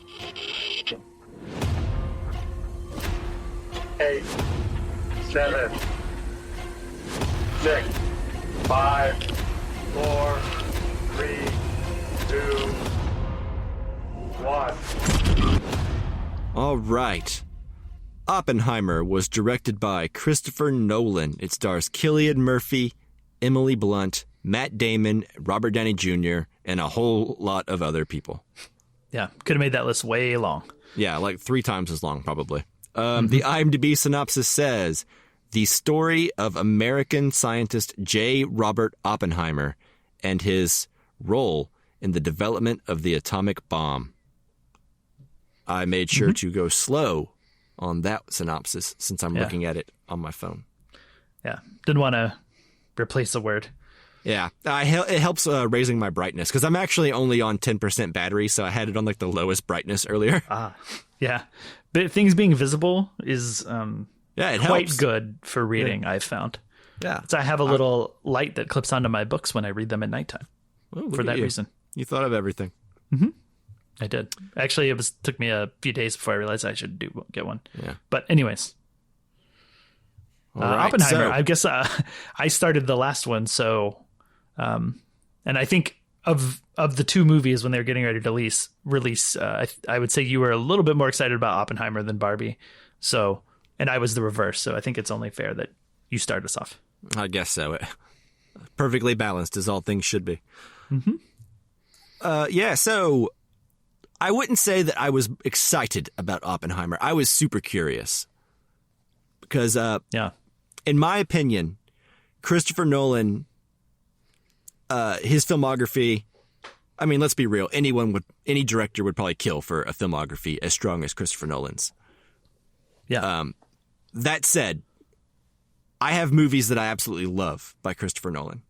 8, 7, 6, 5, 4, 3, 2, 1. All right. Oppenheimer was directed by Christopher Nolan. It stars Cillian Murphy, Emily Blunt, Matt Damon, Robert Downey Jr., and a whole lot of other people. Yeah, could have made that list way long. Yeah, like 3 times as long, probably. The IMDb synopsis says, the story of American scientist J. Robert Oppenheimer and his role in the development of the atomic bomb. I made sure to go slow on that synopsis since I'm looking at it on my phone. Yeah, didn't want to replace a word. Yeah, it helps raising my brightness because I'm actually only on 10% battery, so I had it on like the lowest brightness earlier. Yeah, but things being visible is it quite helps. good for reading. I've found. Yeah, so I have a little light that clips onto my books when I read them at nighttime. For that reason. You thought of everything. I did. Actually, it took me a few days before I realized I should get one. Yeah. But anyways. Right, Oppenheimer, so, I guess I started the last one, so and I think of the 2 movies when they were getting ready to release, I would say you were a little bit more excited about Oppenheimer than Barbie. So, and I was the reverse, so I think it's only fair that you start us off. I guess so. Perfectly balanced as all things should be. So I wouldn't say that I was excited about Oppenheimer. I was super curious because, in my opinion, Christopher Nolan, his filmography, I mean, let's be real. Any director would probably kill for a filmography as strong as Christopher Nolan's. Yeah. That said, I have movies that I absolutely love by Christopher Nolan.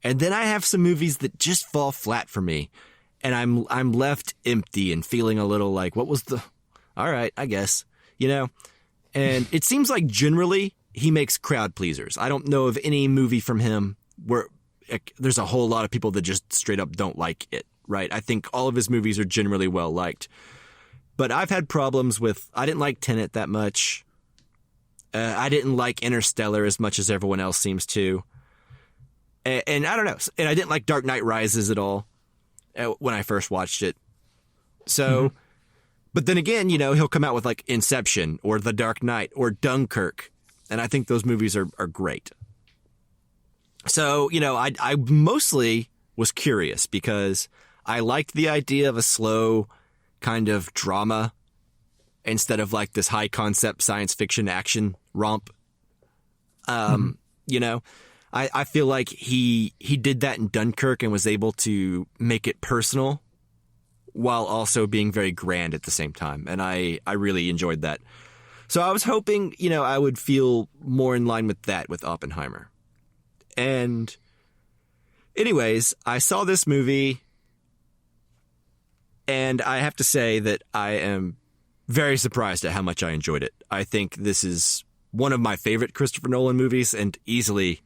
And then I have some movies that just fall flat for me. And I'm left empty and feeling a little like, what was the all right, I guess, you know? And it seems like generally he makes crowd pleasers. I don't know of any movie from him where there's a whole lot of people that just straight up don't like it, right? I think all of his movies are generally well liked. But I've had problems with, I didn't like Tenet that much. I didn't like Interstellar as much as everyone else seems to. And I don't know. And I didn't like Dark Knight Rises at all when I first watched it. So, but then again, you know, he'll come out with like Inception or The Dark Knight or Dunkirk. And I think those movies are great. So, you know, I mostly was curious because I liked the idea of a slow kind of drama instead of like this high concept science fiction action romp. You know, I feel like he did that in Dunkirk and was able to make it personal while also being very grand at the same time. And I really enjoyed that. So I was hoping, you know, I would feel more in line with that with Oppenheimer. And anyways, I saw this movie and I have to say that I am very surprised at how much I enjoyed it. I think this is one of my favorite Christopher Nolan movies and easily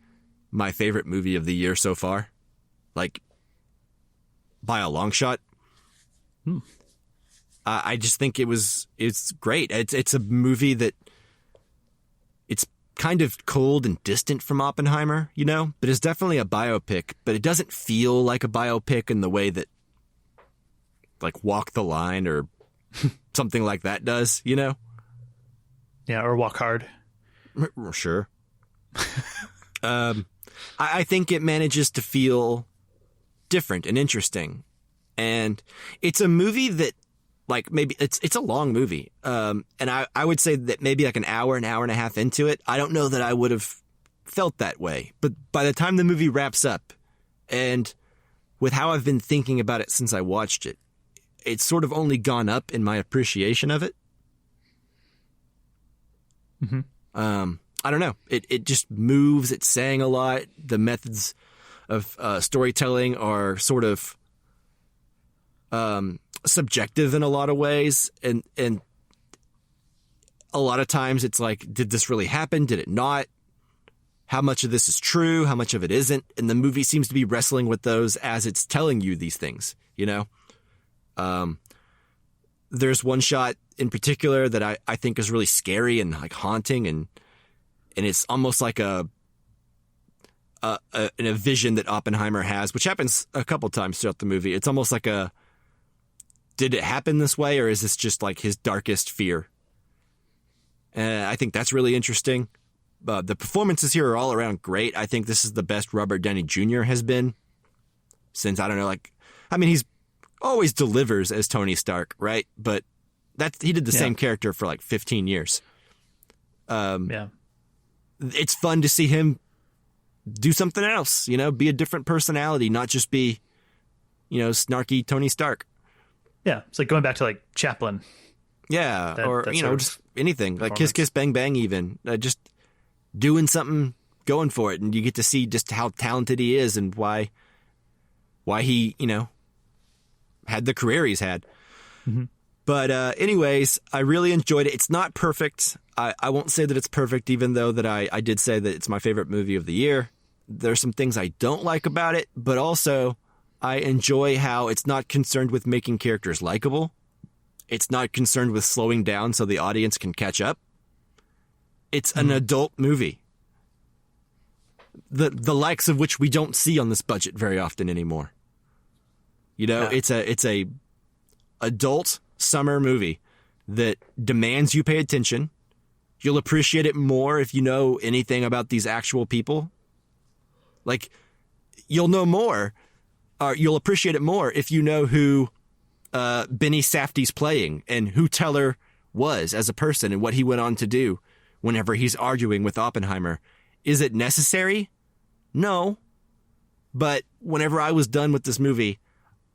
my favorite movie of the year so far. Like, by a long shot. I just think it's great. It's a movie that it's kind of cold and distant from Oppenheimer, you know, but it's definitely a biopic, but it doesn't feel like a biopic in the way that like Walk the Line or something like that does, you know? Yeah, or Walk Hard. Sure. I think it manages to feel different and interesting. And it's a movie that, like, maybe it's a long movie. And I would say that maybe like an hour and a half into it, I don't know that I would have felt that way. But by the time the movie wraps up, and with how I've been thinking about it since I watched it, it's sort of only gone up in my appreciation of it. I don't know. It just moves. It's saying a lot. The methods of storytelling are sort of subjective in a lot of ways. And a lot of times it's like, did this really happen? Did it not? How much of this is true? How much of it isn't? And the movie seems to be wrestling with those as it's telling you these things, you know? There's one shot in particular that I think is really scary and like haunting, and it's almost like a vision that Oppenheimer has, which happens a couple times throughout the movie. It's almost like did it happen this way, or is this just like his darkest fear? I think that's really interesting. The performances here are all around great. I think this is the best Robert Downey Jr. has been since, I don't know, like, I mean, he's always delivers as Tony Stark, right? But he did the same character for like 15 years. It's fun to see him do something else, you know, be a different personality, not just be, you know, snarky Tony Stark. Yeah, it's like going back to like Chaplin. Yeah, or, you know, just anything, like Kiss Kiss Bang Bang even. Just doing something, going for it, and you get to see just how talented he is and why he, you know, had the career he's had. But anyways, I really enjoyed it. It's not perfect. I won't say that it's perfect, even though that I did say that it's my favorite movie of the year. There's some things I don't like about it, but also I enjoy how it's not concerned with making characters likable. It's not concerned with slowing down so the audience can catch up. It's an adult movie. The likes of which we don't see on this budget very often anymore. You know, it's a adult summer movie that demands you pay attention. You'll appreciate it more if you know anything about these actual people. Like, you'll know more, or you'll appreciate it more if you know who Benny Safdie's playing and who Teller was as a person and what he went on to do whenever he's arguing with Oppenheimer. Is it necessary? No. But whenever I was done with this movie,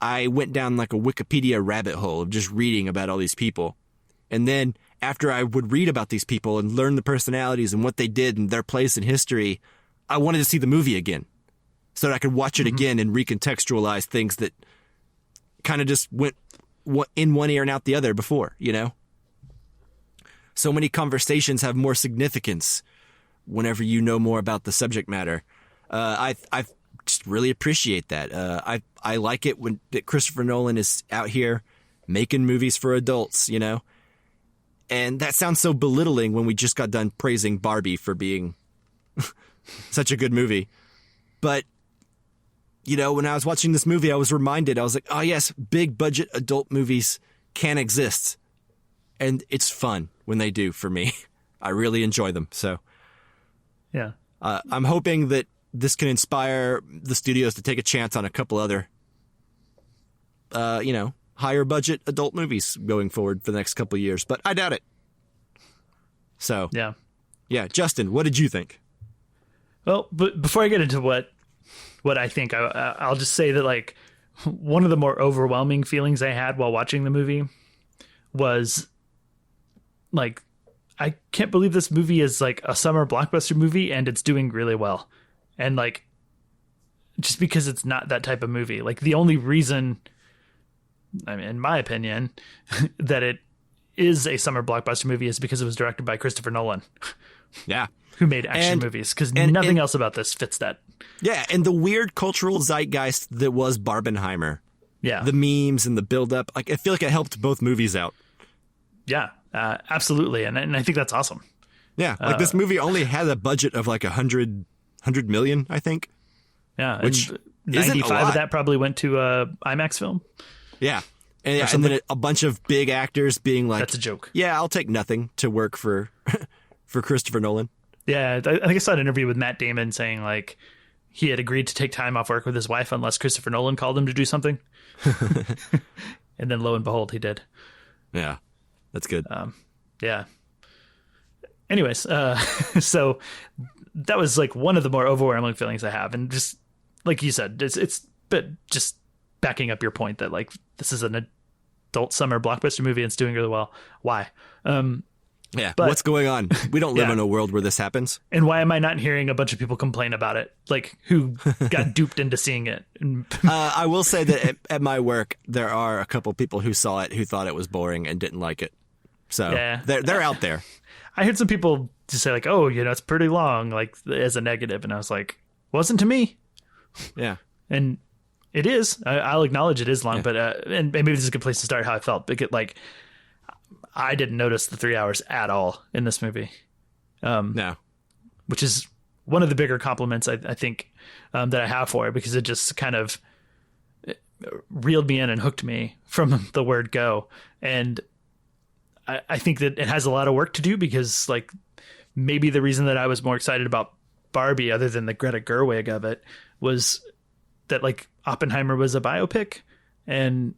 I went down like a Wikipedia rabbit hole of just reading about all these people. And then after I would read about these people and learn the personalities and what they did and their place in history, I wanted to see the movie again so that I could watch it again and recontextualize things that kind of just went in one ear and out the other before, you know? so many conversations have more significance whenever you know more about the subject matter. I just really appreciate that. I like it when that Christopher Nolan is out here making movies for adults, you know? And that sounds so belittling when we just got done praising Barbie for being such a good movie. But, you know, when I was watching this movie, I was reminded, I was like, oh yes, big budget adult movies can exist. And it's fun when they do for me. I really enjoy them. So Yeah. I'm hoping that this can inspire the studios to take a chance on a couple other, you know, higher budget adult movies going forward for the next couple of years, but I doubt it. So, yeah. Justin, what did you think? Well, but before I get into what I think, I'll just say that, like, one of the more overwhelming feelings I had while watching the movie was, like, I can't believe this movie is like a summer blockbuster movie and it's doing really well. And, like, just because it's not that type of movie, like, the only reason, I mean, in my opinion, that it is a summer blockbuster movie is because it was directed by Christopher Nolan. Yeah. Who made action movies, because nothing else about this fits that. Yeah, and the weird cultural zeitgeist that was Barbenheimer. Yeah. The memes and the build-up. Like, I feel like it helped both movies out. Yeah, absolutely. And I think that's awesome. Yeah, like this movie only had a budget of like 100 million, I think. Yeah, which and isn't 95 of that probably went to IMAX film. Yeah. And then a bunch of big actors being like, that's a joke. Yeah, I'll take nothing to work for Christopher Nolan. Yeah, I think I saw an interview with Matt Damon saying, like, he had agreed to take time off work with his wife unless Christopher Nolan called him to do something. And then lo and behold, he did. Yeah, that's good. Yeah. Anyways, so that was like one of the more overwhelming feelings I have. And just like you said, it's but just backing up your point that, like, this is an adult summer blockbuster movie and it's doing really well. Why? Yeah, but what's going on? We don't live in a world where this happens. And why am I not hearing a bunch of people complain about it? Like, who got duped into seeing it? I will say that at my work, there are a couple people who saw it who thought it was boring and didn't like it. So they're out there. I heard some people just say, like, oh, you know, it's pretty long, like, as a negative. And I was like, wasn't to me. Yeah. And it is. I'll acknowledge it is long, but and maybe this is a good place to start how I felt. Because, like, I didn't notice the 3 hours at all in this movie. No. Which is one of the bigger compliments I think that I have for it, because it just kind of reeled me in and hooked me from the word go. And I think that it has a lot of work to do, because, like, maybe the reason that I was more excited about Barbie, other than the Greta Gerwig of it, was that, like, Oppenheimer was a biopic, and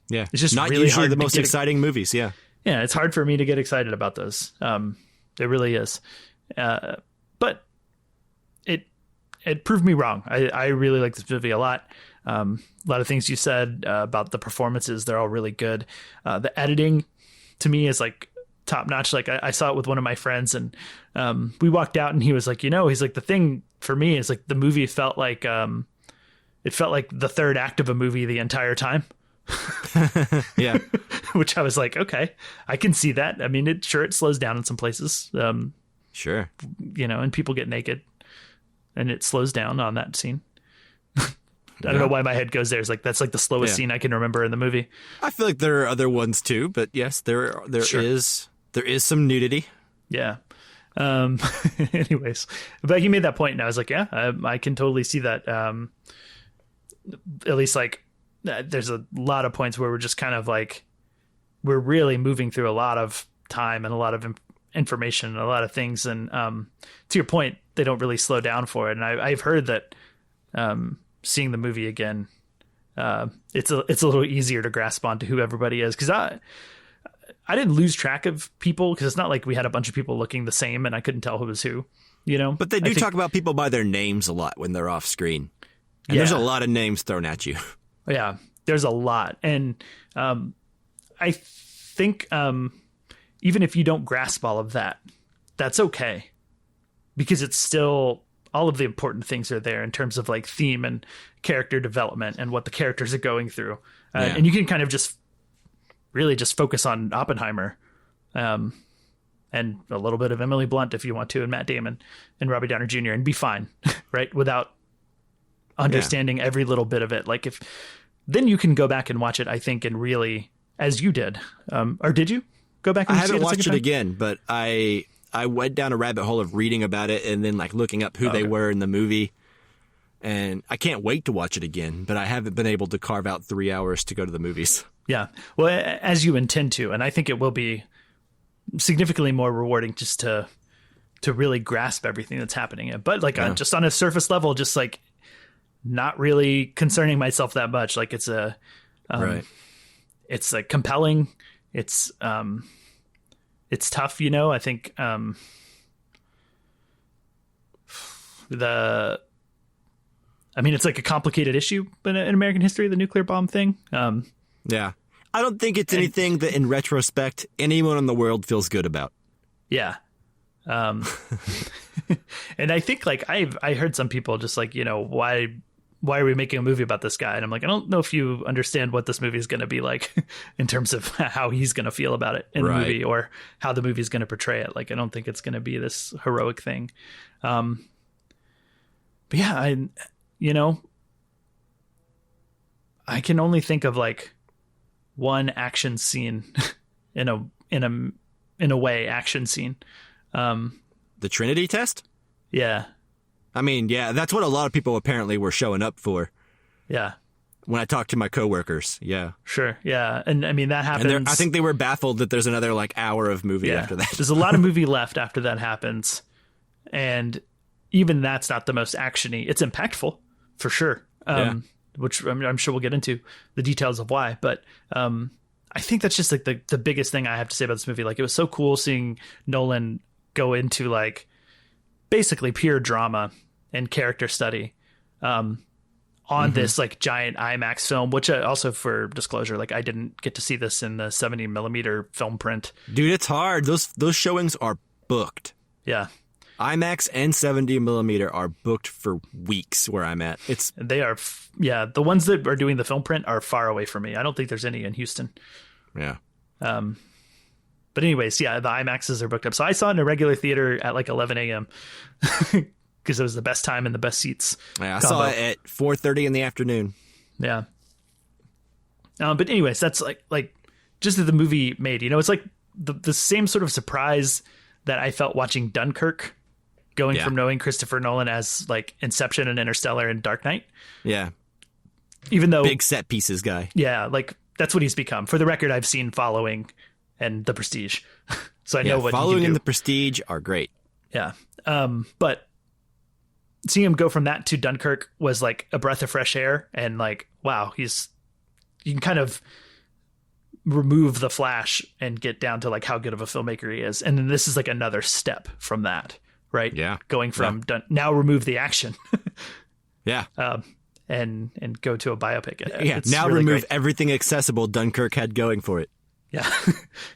yeah, it's just not really usually hard the most exciting movies. Yeah, it's hard for me to get excited about those. It really is, but it proved me wrong. I really like this movie a lot. A lot of things you said about the performances, they're all really good. The editing to me is, like, top notch. Like, I saw it with one of my friends, and we walked out and he was like, you know, he's like, the thing for me is, like, the movie felt like it felt like the third act of a movie the entire time. Yeah. Which I was like, okay, I can see that. I mean, it slows down in some places. Sure. You know, and people get naked and it slows down on that scene. I don't know why my head goes there. It's like, that's like the slowest scene I can remember in the movie. I feel like there are other ones too, but yes, there is some nudity. Yeah. Anyways, but he made that point and I was like, yeah, I can totally see that. At least, like, there's a lot of points where we're just kind of like, we're really moving through a lot of time and a lot of information and a lot of things. And to your point, they don't really slow down for it. And I've heard that seeing the movie again, it's a little easier to grasp onto who everybody is. Because I didn't lose track of people, because it's not like we had a bunch of people looking the same and I couldn't tell who was who, you know. But they do talk about people by their names a lot when they're off screen. And there's a lot of names thrown at you. Yeah, there's a lot. And I think even if you don't grasp all of that, that's okay. Because it's still, all of the important things are there in terms of, like, theme and character development and what the characters are going through. And you can kind of just really just focus on Oppenheimer and a little bit of Emily Blunt if you want to, and Matt Damon and Robbie Downey Jr. and be fine, right? Without understanding every little bit of it. Like then you can go back and watch it, I think, and really, as you did, or did you go back and I see haven't it watched it again, but I went down a rabbit hole of reading about it and then like looking up who they were in the movie. And I can't wait to watch it again, but I haven't been able to carve out 3 hours to go to the movies. Yeah. Well, as you intend to, and I think it will be significantly more rewarding just to really grasp everything that's happening. But like just on a surface level, just like not really concerning myself that much. Like it's it's like compelling. It's tough, I think it's like a complicated issue in American history, the nuclear bomb thing. Yeah. I don't think it's anything that in retrospect anyone in the world feels good about. Yeah. And I think like I heard some people just like, why are we making a movie about this guy? And I'm like, I don't know if you understand what this movie is going to be like in terms of how he's going to feel about it in the movie or how the movie is going to portray it. Like, I don't think it's going to be this heroic thing. But yeah, I can only think of like one action scene in a way action scene. The Trinity test? Yeah. I mean, yeah, that's what a lot of people apparently were showing up for. Yeah. When I talked to my coworkers. Yeah. Sure. Yeah. And I mean, that happens. And I think they were baffled that there's another like hour of movie after that. There's a lot of movie left after that happens. And even that's not the most actiony. It's impactful for sure. Which I'm sure we'll get into the details of why. But I think that's just like the biggest thing I have to say about this movie. Like, it was so cool seeing Nolan go into like basically pure drama and character study on this like giant IMAX film, which also, for disclosure, like I didn't get to see this in the 70 millimeter film print. Dude, it's hard. Those showings are booked. Yeah. IMAX and 70 millimeter are booked for weeks where I'm at. They are. The ones that are doing the film print are far away from me. I don't think there's any in Houston. Yeah. But anyways, yeah, the IMAXs are booked up. So I saw it in a regular theater at like 11 a.m. because it was the best time and the best seats. Yeah, I saw it at 4:30 in the afternoon. Yeah. But anyways, that's like just that the movie made, it's like the same sort of surprise that I felt watching Dunkirk, going from knowing Christopher Nolan as like Inception and Interstellar and Dark Knight. Yeah. Even though big set pieces guy. Yeah. Like that's what he's become. For the record, I've seen Following and The Prestige. So I know what Following he can do. and The Prestige are great. Yeah. But seeing him go from that to Dunkirk was like a breath of fresh air, and like, wow, you can kind of remove the flash and get down to like how good of a filmmaker he is. And then this is like another step from that, right? Yeah. Going from now remove the action. Yeah. And go to a biopic. Yeah. It's now really remove great. everything accessible Dunkirk had going for it. Yeah.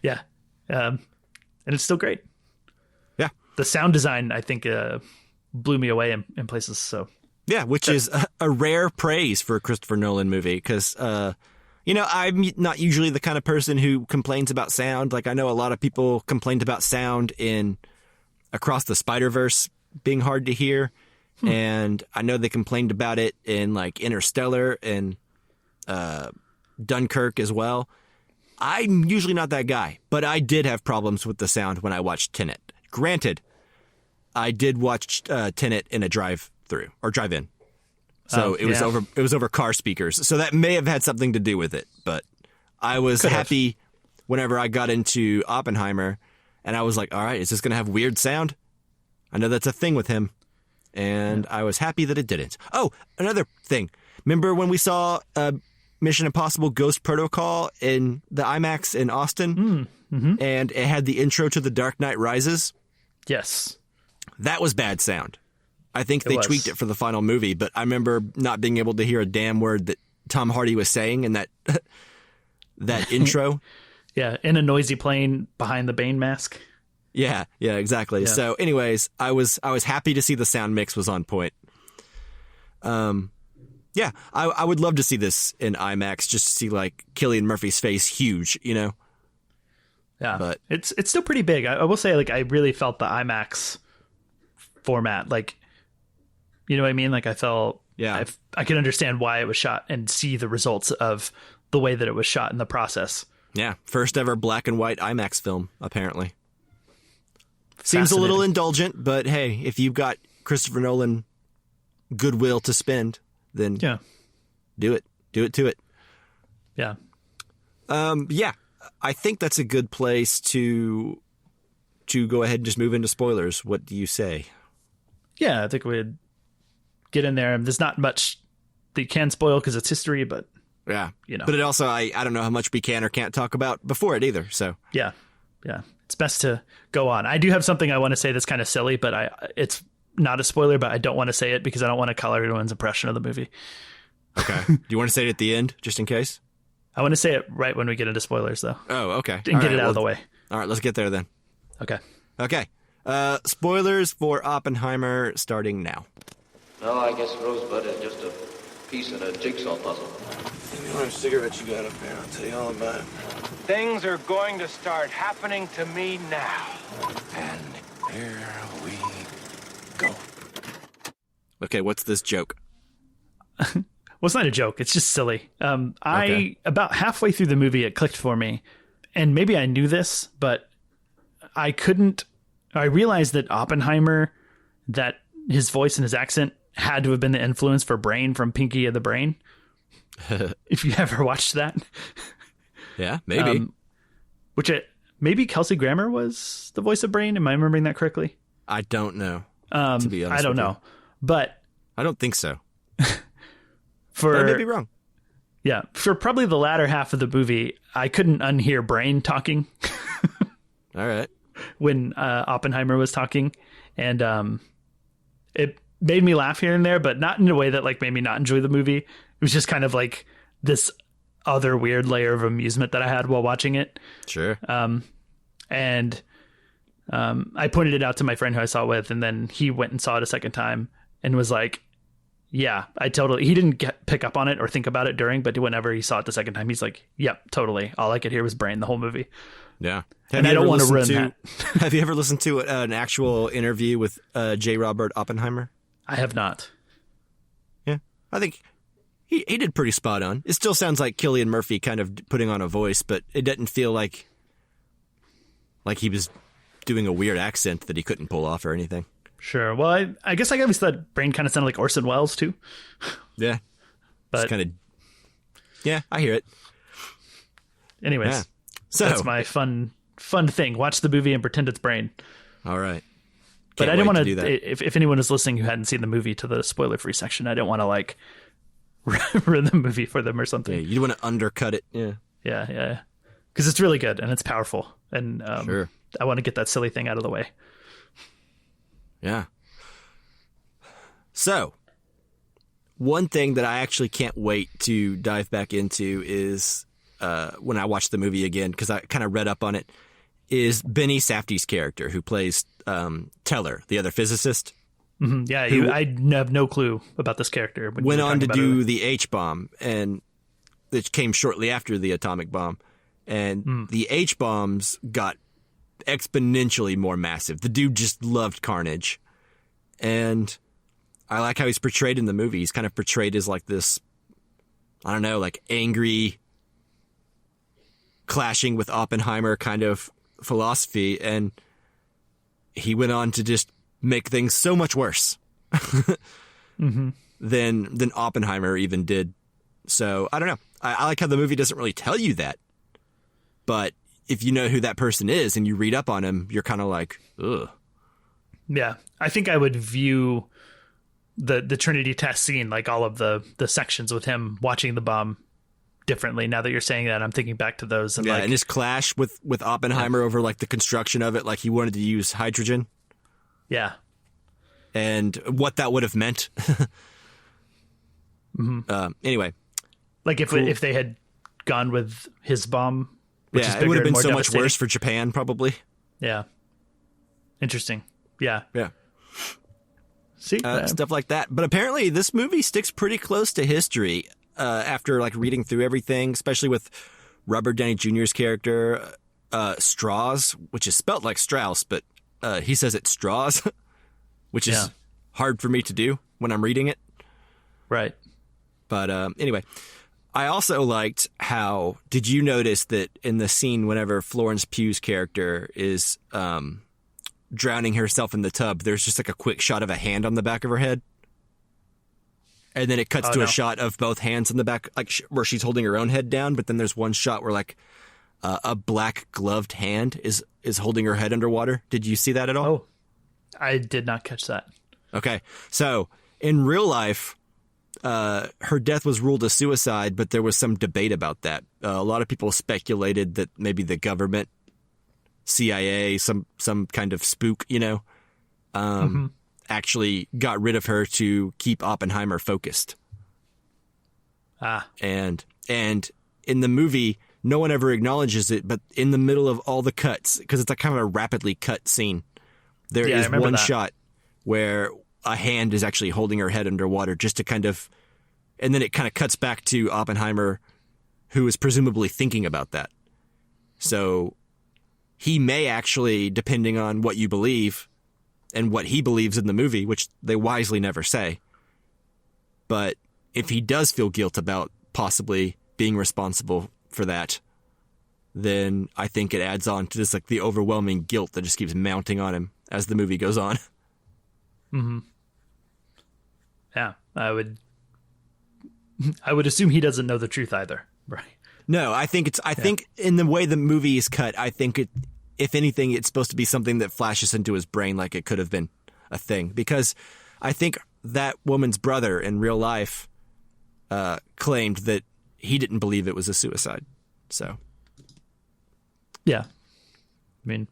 Yeah. And it's still great. Yeah. The sound design, I think, blew me away in places. So yeah, which is a rare praise for a Christopher Nolan movie, because I'm not usually the kind of person who complains about sound. Like, I know a lot of people complained about sound in Across the Spider-Verse being hard to hear, and I know they complained about it in like Interstellar and Dunkirk as well. I'm usually not that guy, but I did have problems with the sound when I watched Tenet. Granted, I did watch Tenet in a drive-through or drive-in, so it was over car speakers. So that may have had something to do with it. But I was happy whenever I got into Oppenheimer, and I was like, "All right, is this going to have weird sound?" I know that's a thing with him, and I was happy that it didn't. Oh, another thing. Remember when we saw Mission Impossible Ghost Protocol in the IMAX in Austin? And it had the intro to The Dark Knight Rises? Yes. That was bad sound. I think they tweaked it for the final movie, but I remember not being able to hear a damn word that Tom Hardy was saying in that intro. Yeah, in a noisy plane behind the Bane mask. Yeah, exactly. Yeah. So anyways, I was happy to see the sound mix was on point. Yeah, I would love to see this in IMAX, just to see like Cillian Murphy's face huge, Yeah, but it's still pretty big. I will say, like, I really felt the IMAX format. Like, you know what I mean? Like, I felt, I could understand why it was shot and see the results of the way that it was shot in the process. Yeah, first ever black and white IMAX film, apparently. Seems a little indulgent, but hey, if you've got Christopher Nolan goodwill to spend, then do it. Do it to it. Yeah. Yeah, I think that's a good place to go ahead and just move into spoilers. What do you say? Yeah, I think we'd get in there. And there's not much that you can spoil because it's history, but yeah, you know. But it also, I don't know how much we can or can't talk about before it either. So yeah, it's best to go on. I do have something I want to say that's kind of silly, but it's not a spoiler, but I don't want to say it because I don't want to color anyone's impression of the movie. Okay. Do you want to say it at the end, just in case? I want to say it right when we get into spoilers, though. Oh, okay. And get it out of the way. All right, let's get there then. Okay. Spoilers for Oppenheimer starting now. No, I guess Rosebud is just a piece in a jigsaw puzzle. Give me one cigarette you got up there. I'll tell you all about it. Things are going to start happening to me now. And here we go. Okay, what's this joke? Well, it's not a joke. It's just silly. About halfway through the movie, it clicked for me. And maybe I knew this, but I realized that Oppenheimer, that his voice and his accent had to have been the influence for Brain from Pinky and the Brain. If you ever watched that. Yeah, maybe. Maybe Kelsey Grammer was the voice of Brain. Am I remembering that correctly? I don't know. To be honest, I don't know. But I don't think so. I may be wrong. Yeah, for probably the latter half of the movie, I couldn't unhear Brain talking. All right. When Oppenheimer was talking, and it made me laugh here and there, but not in a way that like made me not enjoy the movie. It was just kind of like this other weird layer of amusement that I had while watching it. Sure. And I pointed it out to my friend who I saw it with, and then he went and saw it a second time and was like, yeah, he didn't pick up on it or think about it during, but whenever he saw it the second time, he's like, yep, totally. All I could hear was Brain the whole movie. Yeah. And I don't want to ruin that. Have you ever listened to an actual interview with J. Robert Oppenheimer? I have not. Yeah. I think he did pretty spot on. It still sounds like Cillian Murphy kind of putting on a voice, but it doesn't feel like he was doing a weird accent that he couldn't pull off or anything. Sure. Well, I guess I always thought Brain kind of sounded like Orson Welles too. Yeah. But kind of. Yeah, I hear it. Anyways, yeah. So that's my fun thing. Watch the movie and pretend it's Brain. All right. But I didn't want to. If anyone is listening who hadn't seen the movie to the spoiler-free section, I didn't want to like ruin the movie for them or something. Yeah, you want to undercut it. Yeah. Yeah. Because it's really good and it's powerful, and sure. I want to get that silly thing out of the way. Yeah. So, one thing that I actually can't wait to dive back into is when I watch the movie again, because I kind of read up on it, is Benny Safdie's character who plays Teller, the other physicist. Mm-hmm. Yeah, I have no clue about this character. Went on to do the H-bomb, and it came shortly after the atomic bomb. And the H-bombs got exponentially more massive. The dude just loved carnage. And I like how he's portrayed in the movie. He's kind of portrayed as like this, I don't know, like angry, clashing with Oppenheimer kind of philosophy. And he went on to just make things so much worse than Oppenheimer even did. So I don't know. I like how the movie doesn't really tell you that. But if you know who that person is and you read up on him, you're kind of like, ugh. Yeah, I think I would view the Trinity test scene, like all of the sections with him watching the bomb, differently. Now that you're saying that, I'm thinking back to those. And and his clash with Oppenheimer over like the construction of it, like he wanted to use hydrogen. Yeah. And what that would have meant. Anyway. Like if they had gone with his bomb, which is it would have been so much worse for Japan, probably. Yeah. Interesting. Yeah. See? Stuff like that. But apparently this movie sticks pretty close to history after like reading through everything, especially with Robert Downey Jr.'s character. Strauss, which is spelt like Strauss, but he says it's Strauss, which is hard for me to do when I'm reading it. Right. But anyway, I also liked how, did you notice that in the scene whenever Florence Pugh's character is drowning herself in the tub, there's just like a quick shot of a hand on the back of her head? And then it cuts to a shot of both hands on the back, like where she's holding her own head down. But then there's one shot where like a black gloved hand is holding her head underwater. Did you see that at all? Oh, I did not catch that. Okay. So in real life, her death was ruled a suicide, but there was some debate about that. A lot of people speculated that maybe the government, CIA, some kind of spook, actually got rid of her to keep Oppenheimer focused. And in the movie, no one ever acknowledges it, but in the middle of all the cuts, because it's a kind of a rapidly cut scene, there is one shot where a hand is actually holding her head underwater just to kind of, and then it kind of cuts back to Oppenheimer, who is presumably thinking about that. So he may actually, depending on what you believe and what he believes in the movie, which they wisely never say, but if he does feel guilt about possibly being responsible for that, then I think it adds on to just like the overwhelming guilt that just keeps mounting on him as the movie goes on. Mm-hmm. Yeah, I would assume he doesn't know the truth either, right? No, I think think in the way the movie is cut, I think it, if anything, it's supposed to be something that flashes into his brain like it could have been a thing. Because I think that woman's brother in real life claimed that he didn't believe it was a suicide. So, yeah, I mean,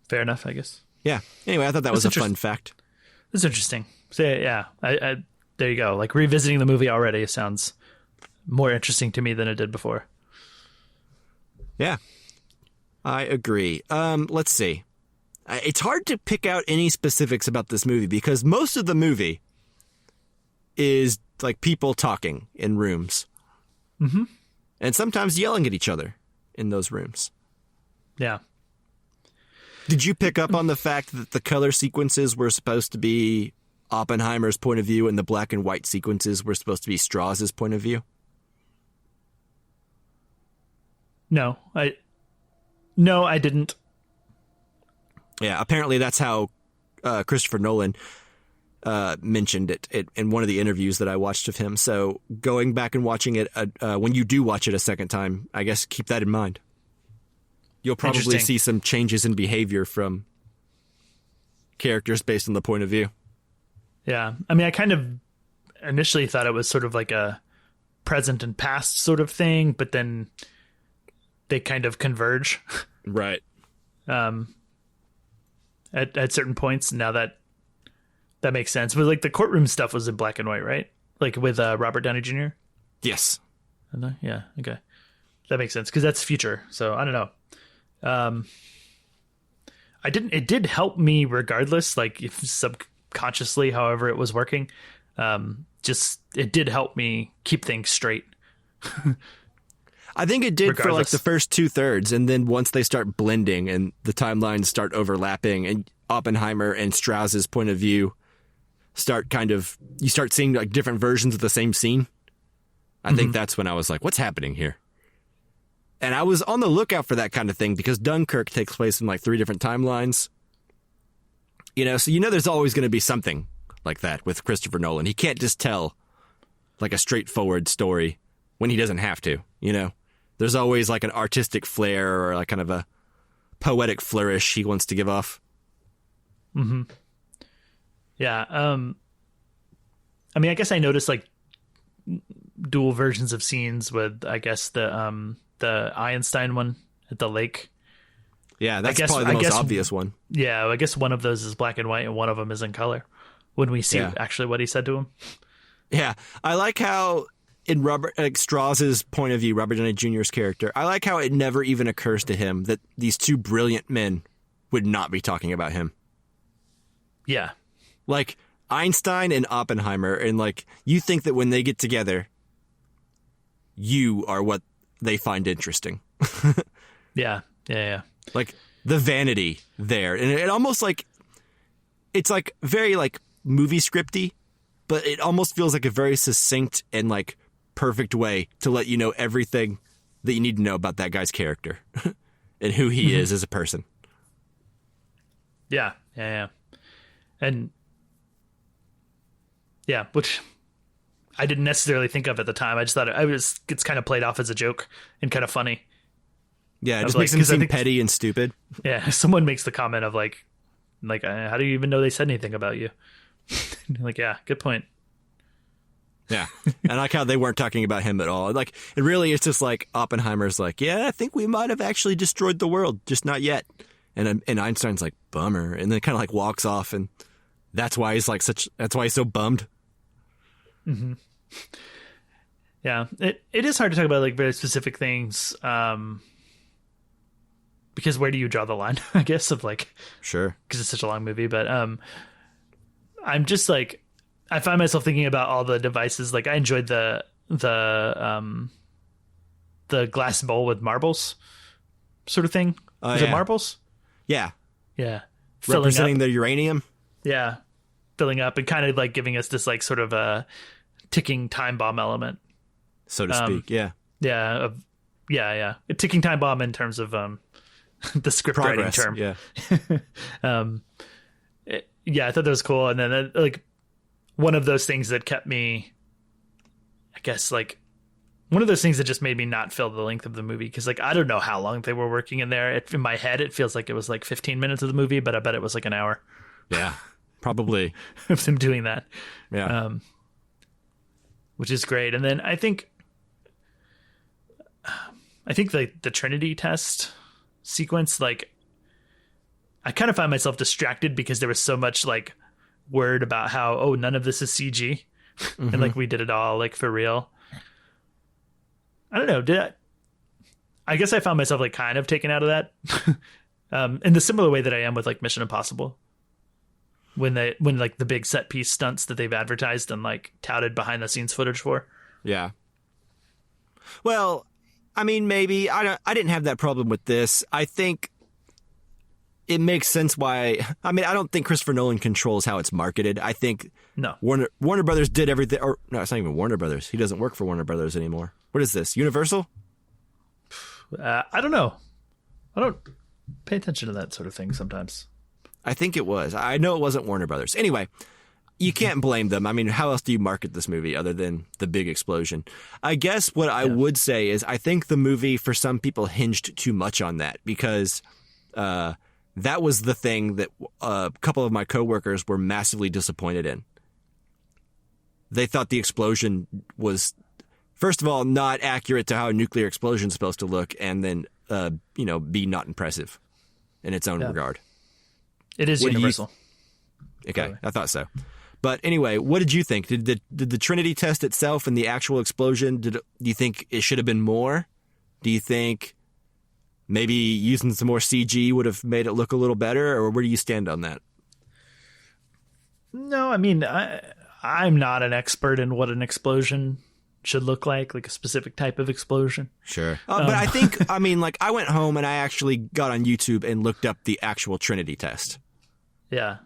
fair enough, I guess. Yeah. Anyway, I thought that was a fun fact. That's interesting. So yeah, I there you go. Like revisiting the movie already sounds more interesting to me than it did before. Yeah, I agree. Let's see. It's hard to pick out any specifics about this movie because most of the movie is like people talking in rooms. Mm-hmm. And sometimes yelling at each other in those rooms. Yeah. Did you pick up on the fact that the color sequences were supposed to be Oppenheimer's point of view and the black and white sequences were supposed to be Strauss's point of view? No, I didn't. Yeah, apparently that's how Christopher Nolan mentioned it in one of the interviews that I watched of him. So going back and watching it, when you do watch it a second time, I guess keep that in mind. You'll probably see some changes in behavior from characters based on the point of view. Yeah. I mean, I kind of initially thought it was sort of like a present and past sort of thing, but then they kind of converge. Right. At certain points. Now that makes sense. But like the courtroom stuff was in black and white, right? Like with Robert Downey Jr.? Yes. Yeah. Okay. That makes sense because that's future. So I don't know. It did help me regardless, like if subconsciously, however it was working. It did help me keep things straight. I think it did for like the first 2/3. And then once they start blending and the timelines start overlapping and Oppenheimer and Strauss's point of view you start seeing like different versions of the same scene. I think that's when I was like, what's happening here? And I was on the lookout for that kind of thing because Dunkirk takes place in like 3 different timelines. So there's always going to be something like that with Christopher Nolan. He can't just tell like a straightforward story when he doesn't have to, There's always like an artistic flair or like kind of a poetic flourish he wants to give off. Mm-hmm. Yeah. I mean, I guess I noticed like dual versions of scenes with, I guess, the Einstein one at the lake. Yeah, that's probably the most obvious one. Yeah, I guess one of those is black and white and one of them is in color when we see actually what he said to him. Yeah, I like how in Strauss's point of view, Robert Downey Jr.'s character, I like how it never even occurs to him that these 2 brilliant men would not be talking about him. Yeah. Like Einstein and Oppenheimer, and like you think that when they get together, you are what they find interesting. Yeah. Like the vanity there. And it almost like, it's like very like movie scripty, but it almost feels like a very succinct and like perfect way to let you know everything that you need to know about that guy's character and who he is as a person. Yeah. And yeah, which I didn't necessarily think of at the time. I just thought it's kind of played off as a joke and kind of funny. Yeah, it just makes him seem petty and stupid. Yeah, someone makes the comment of like, how do you even know they said anything about you? Like, yeah, good point. Yeah, and I like how they weren't talking about him at all. Like, it really is just like Oppenheimer's like, yeah, I think we might have actually destroyed the world, just not yet. And Einstein's like, bummer, and then kind of like walks off, and that's why he's so bummed. Mm-hmm. Yeah, it is hard to talk about like very specific things, because where do you draw the line? I guess of like, sure, because it's such a long movie, but I'm just like, I find myself thinking about all the devices. Like I enjoyed the glass bowl with marbles sort of thing. Is it marbles? Yeah. Representing the uranium. Yeah. Filling up and kind of like giving us this like sort of a ticking time bomb element. So to speak. Yeah. Yeah. A ticking time bomb in terms of the script writing term. Yeah. I thought that was cool. And then like one of those things that kept me, I guess, like one of those things that just made me not feel the length of the movie. Cause like, I don't know how long they were working in there. In my head, it feels like it was like 15 minutes of the movie, but I bet it was like an hour. Yeah, probably. Of them doing that. Yeah. Which is great. And then I think like the Trinity test sequence, like I kind of find myself distracted because there was so much like word about how, none of this is CG. And like we did it all like for real. I don't know. I guess I found myself like kind of taken out of that. In the similar way that I am with like Mission Impossible. When like the big set piece stunts that they've advertised and like touted behind the scenes footage for. Yeah. Well, I mean, maybe I didn't have that problem with this. I think it makes sense why. I mean, I don't think Christopher Nolan controls how it's marketed. I think Warner Brothers did everything. Or no, it's not even Warner Brothers. He doesn't work for Warner Brothers anymore. What is this? Universal? I don't know. I don't pay attention to that sort of thing sometimes. I think it was. I know it wasn't Warner Brothers. Anyway, you can't blame them. I mean, how else do you market this movie other than the big explosion? I guess what I would say is I think the movie, for some people, hinged too much on that because that was the thing that a couple of my coworkers were massively disappointed in. They thought the explosion was, first of all, not accurate to how a nuclear explosion is supposed to look, and then, be not impressive in its own regard. It is universal. Okay, I thought so. But anyway, what did you think? Did the Trinity test itself and the actual explosion, do you think it should have been more? Do you think maybe using some more CG would have made it look a little better? Or where do you stand on that? No, I mean, I'm not an expert in what an explosion should look like a specific type of explosion. Sure. But I think, I mean, like I went home and I actually got on YouTube and looked up the actual Trinity test. Yeah.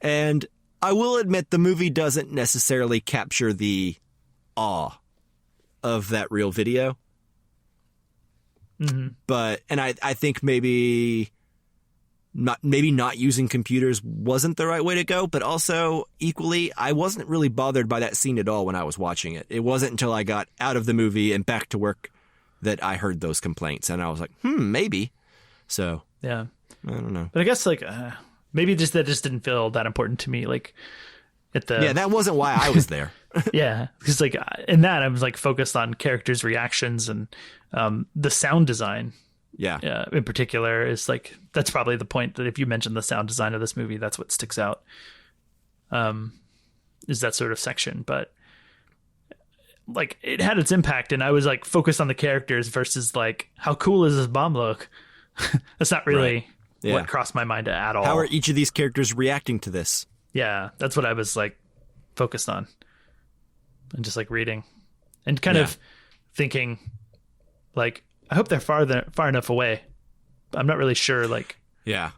And I will admit the movie doesn't necessarily capture the awe of that real video. Mm-hmm. But, and I think maybe not using computers wasn't the right way to go, but also equally, I wasn't really bothered by that scene at all when I was watching it. It wasn't until I got out of the movie and back to work that I heard those complaints, and I was like, maybe. So, yeah, I don't know. But I guess like maybe that just didn't feel that important to me. Like that wasn't why I was there. Yeah, because like in that I was like focused on characters' reactions and the sound design. Yeah. In particular is like, that's probably the point that if you mention the sound design of this movie, that's what sticks out. Is that sort of section, but like it had its impact and I was like focused on the characters versus like, how cool does this bomb look? That's not really what crossed my mind at all. How are each of these characters reacting to this? Yeah. That's what I was like focused on and just like reading and kind of thinking like, I hope they're far enough away I'm not really sure, like, Yeah.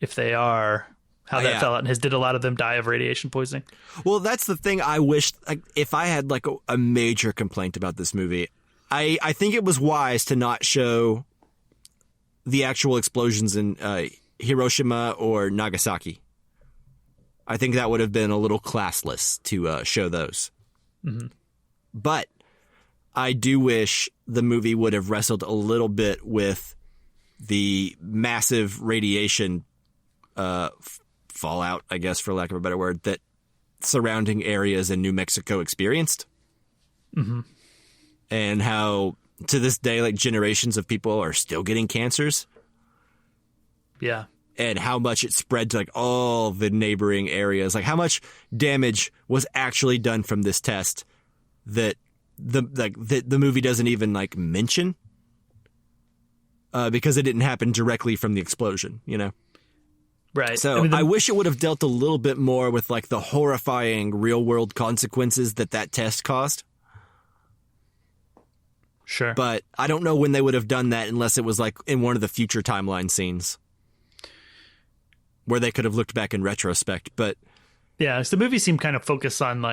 if they are, how that fell out. And did a lot of them die of radiation poisoning? Well, that's the thing. I wish, like, if I had like a major complaint about this movie, I think it was wise to not show the actual explosions in Hiroshima or Nagasaki. I think that would have been a little classless to show those. Mm-hmm. But I do wish the movie would have wrestled a little bit with the massive radiation fallout, I guess, for lack of a better word, that surrounding areas in New Mexico experienced. Mm-hmm. And how, to this day, like, generations of people are still getting cancers. Yeah. And how much it spread to, like, all the neighboring areas. Like, how much damage was actually done from this test that the movie doesn't even, like, mention. Because it didn't happen directly from the explosion, you know? Right. So I wish it would have dealt a little bit more with, like, the horrifying real-world consequences that test caused. Sure. But I don't know when they would have done that unless it was, like, in one of the future timeline scenes where they could have looked back in retrospect. But yeah, so the movie seemed kind of focused on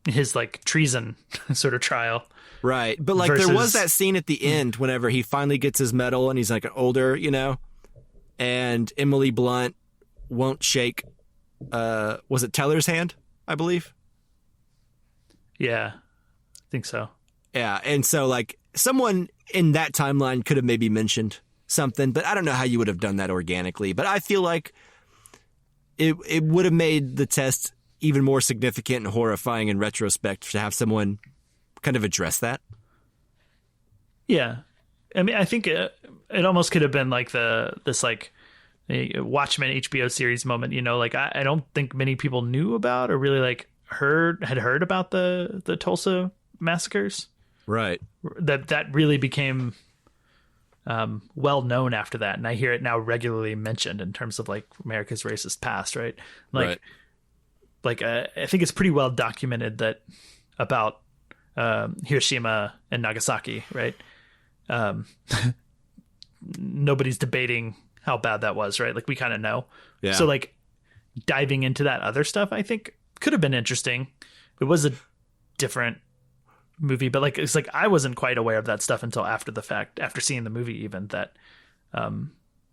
his, like, treason sort of trial. Right. But, like, there was that scene at the end whenever he finally gets his medal and he's, like, older, you know, and Emily Blunt won't shake, was it Teller's hand, I believe? Yeah, I think so. Yeah. And so, like, someone in that timeline could have maybe mentioned something, but I don't know how you would have done that organically. But I feel like it would have made the test even more significant and horrifying in retrospect to have someone kind of address that. Yeah. I mean, I think it almost could have been like this like a Watchmen HBO series moment, you know, like I don't think many people knew about or really like had heard about the Tulsa massacres. Right. That really became well known after that. And I hear it now regularly mentioned in terms of like America's racist past, right? Like, right. Like I think it's pretty well documented that about Hiroshima and Nagasaki, right? Nobody's debating how bad that was, right? Like we kind of know. Yeah. So like diving into that other stuff, I think could have been interesting. It was a different movie, but like it's like I wasn't quite aware of that stuff until after the fact, after seeing the movie, even that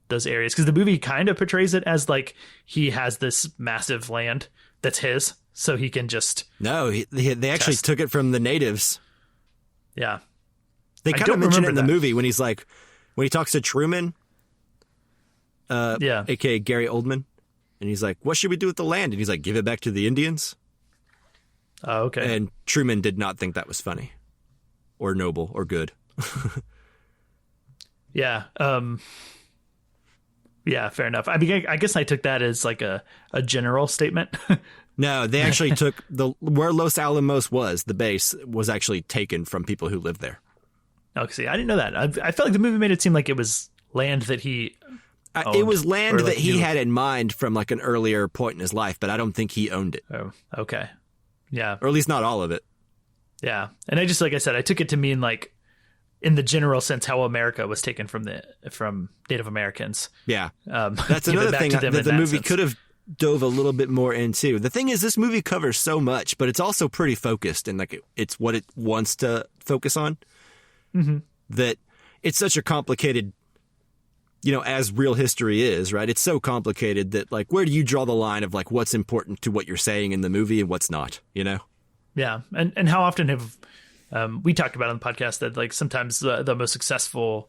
those areas, because the movie kind of portrays it as like he has this massive land that's his, so he can just they actually took it from the natives. Yeah, they kind of mention it in the movie when he's like when he talks to Truman, aka Gary Oldman, and he's like, "What should we do with the land?" And he's like, "Give it back to the Indians." Oh, okay. And Truman did not think that was funny, or noble, or good. Yeah. Yeah, fair enough. I mean, I guess I took that as like a general statement. No, they actually took where Los Alamos was, the base, was actually taken from people who lived there. Oh, see, I didn't know that. I felt like the movie made it seem like it was land that he owned, it was land that he had in mind from like an earlier point in his life, but I don't think he owned it. Oh, okay. Yeah. Or at least not all of it. Yeah. And I just, like I said, I took it to mean like in the general sense how America was taken from Native Americans. Yeah. That's another thing that the movie could have dove a little bit more into. The thing is, this movie covers so much, but it's also pretty focused, and like it's what it wants to focus on. Mm-hmm. That it's such a complicated, you know, as real history is, right? It's so complicated that like, where do you draw the line of like what's important to what you're saying in the movie and what's not, you know? Yeah. And how often have we talked about on the podcast that like sometimes the most successful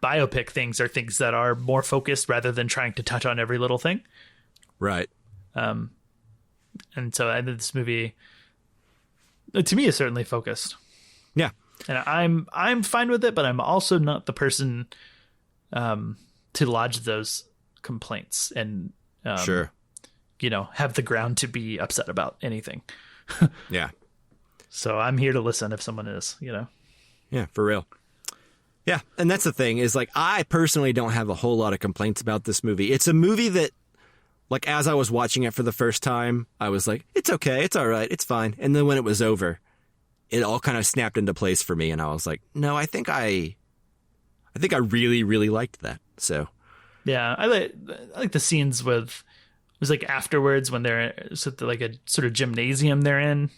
biopic things are things that are more focused rather than trying to touch on every little thing. Right. And so I think this movie, to me, is certainly focused. Yeah. And I'm fine with it, but I'm also not the person to lodge those complaints and sure, you know, have the ground to be upset about anything. Yeah. So I'm here to listen if someone is, you know. Yeah, for real. Yeah, and that's the thing is like I personally don't have a whole lot of complaints about this movie. It's a movie that, like, as I was watching it for the first time, I was like, it's okay, it's all right, it's fine. And then when it was over, it all kind of snapped into place for me. And I was like, no, I think I really, really liked that. So yeah, I like the scenes with, it was like afterwards when they're like a sort of gymnasium they're in.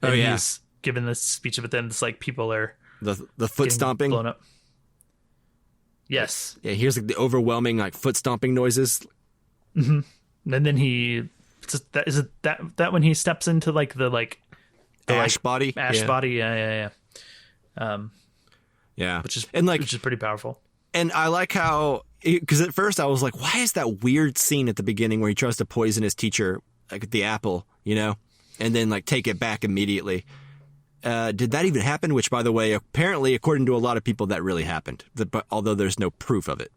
Oh yeah, he's giving this speech, but then it's like people are the foot stomping blown up. Yes. Yeah, here's like the overwhelming like foot stomping noises. Mm-hmm. And then is it that when he steps into like the ash body? Ash body, yeah. Yeah, which is pretty powerful. And I like how, because at first I was like, why is that weird scene at the beginning where he tries to poison his teacher, like the apple, and then like take it back immediately? Did that even happen? Which, by the way, apparently, according to a lot of people, that really happened, although there's no proof of it.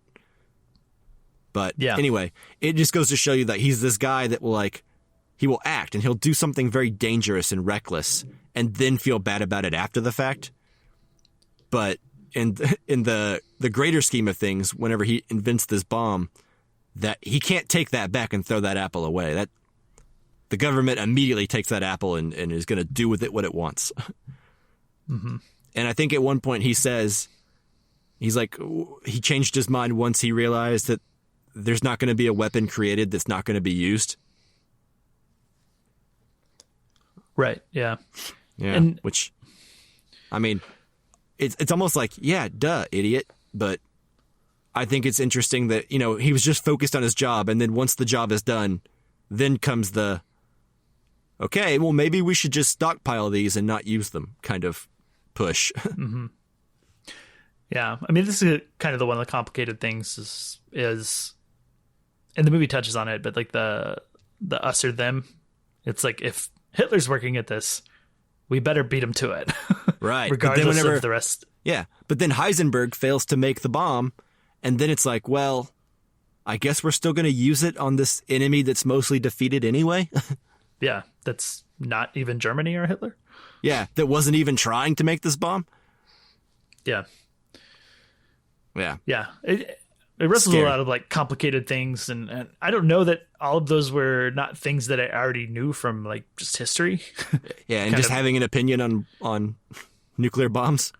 But anyway, it just goes to show you that he's this guy that he will act and he'll do something very dangerous and reckless and then feel bad about it after the fact. But in the greater scheme of things, whenever he invents this bomb, that he can't take that back and throw that apple away. That the government immediately takes that apple and is going to do with it what it wants. Mm-hmm. And I think at one point he says, he changed his mind once he realized that there's not going to be a weapon created that's not going to be used. Right. Yeah. Yeah. And which, I mean, it's almost like, yeah, duh, idiot. But I think it's interesting that, he was just focused on his job. And then once the job is done, then comes the, okay, well, maybe we should just stockpile these and not use them kind of push. Mm-hmm. Yeah. I mean, this is kind of one of the complicated things is, and the movie touches on it, but like the us or them, it's like, if Hitler's working at this, we better beat him to it. Right. Regardless of the rest. Yeah. But then Heisenberg fails to make the bomb. And then it's like, well, I guess we're still going to use it on this enemy that's mostly defeated anyway. Yeah. That's not even Germany or Hitler. Yeah. That wasn't even trying to make this bomb. Yeah. Yeah. Yeah. It wrestles a lot of like complicated things. And I don't know that all of those were not things that I already knew from like just history. Yeah. And just having an opinion on nuclear bombs.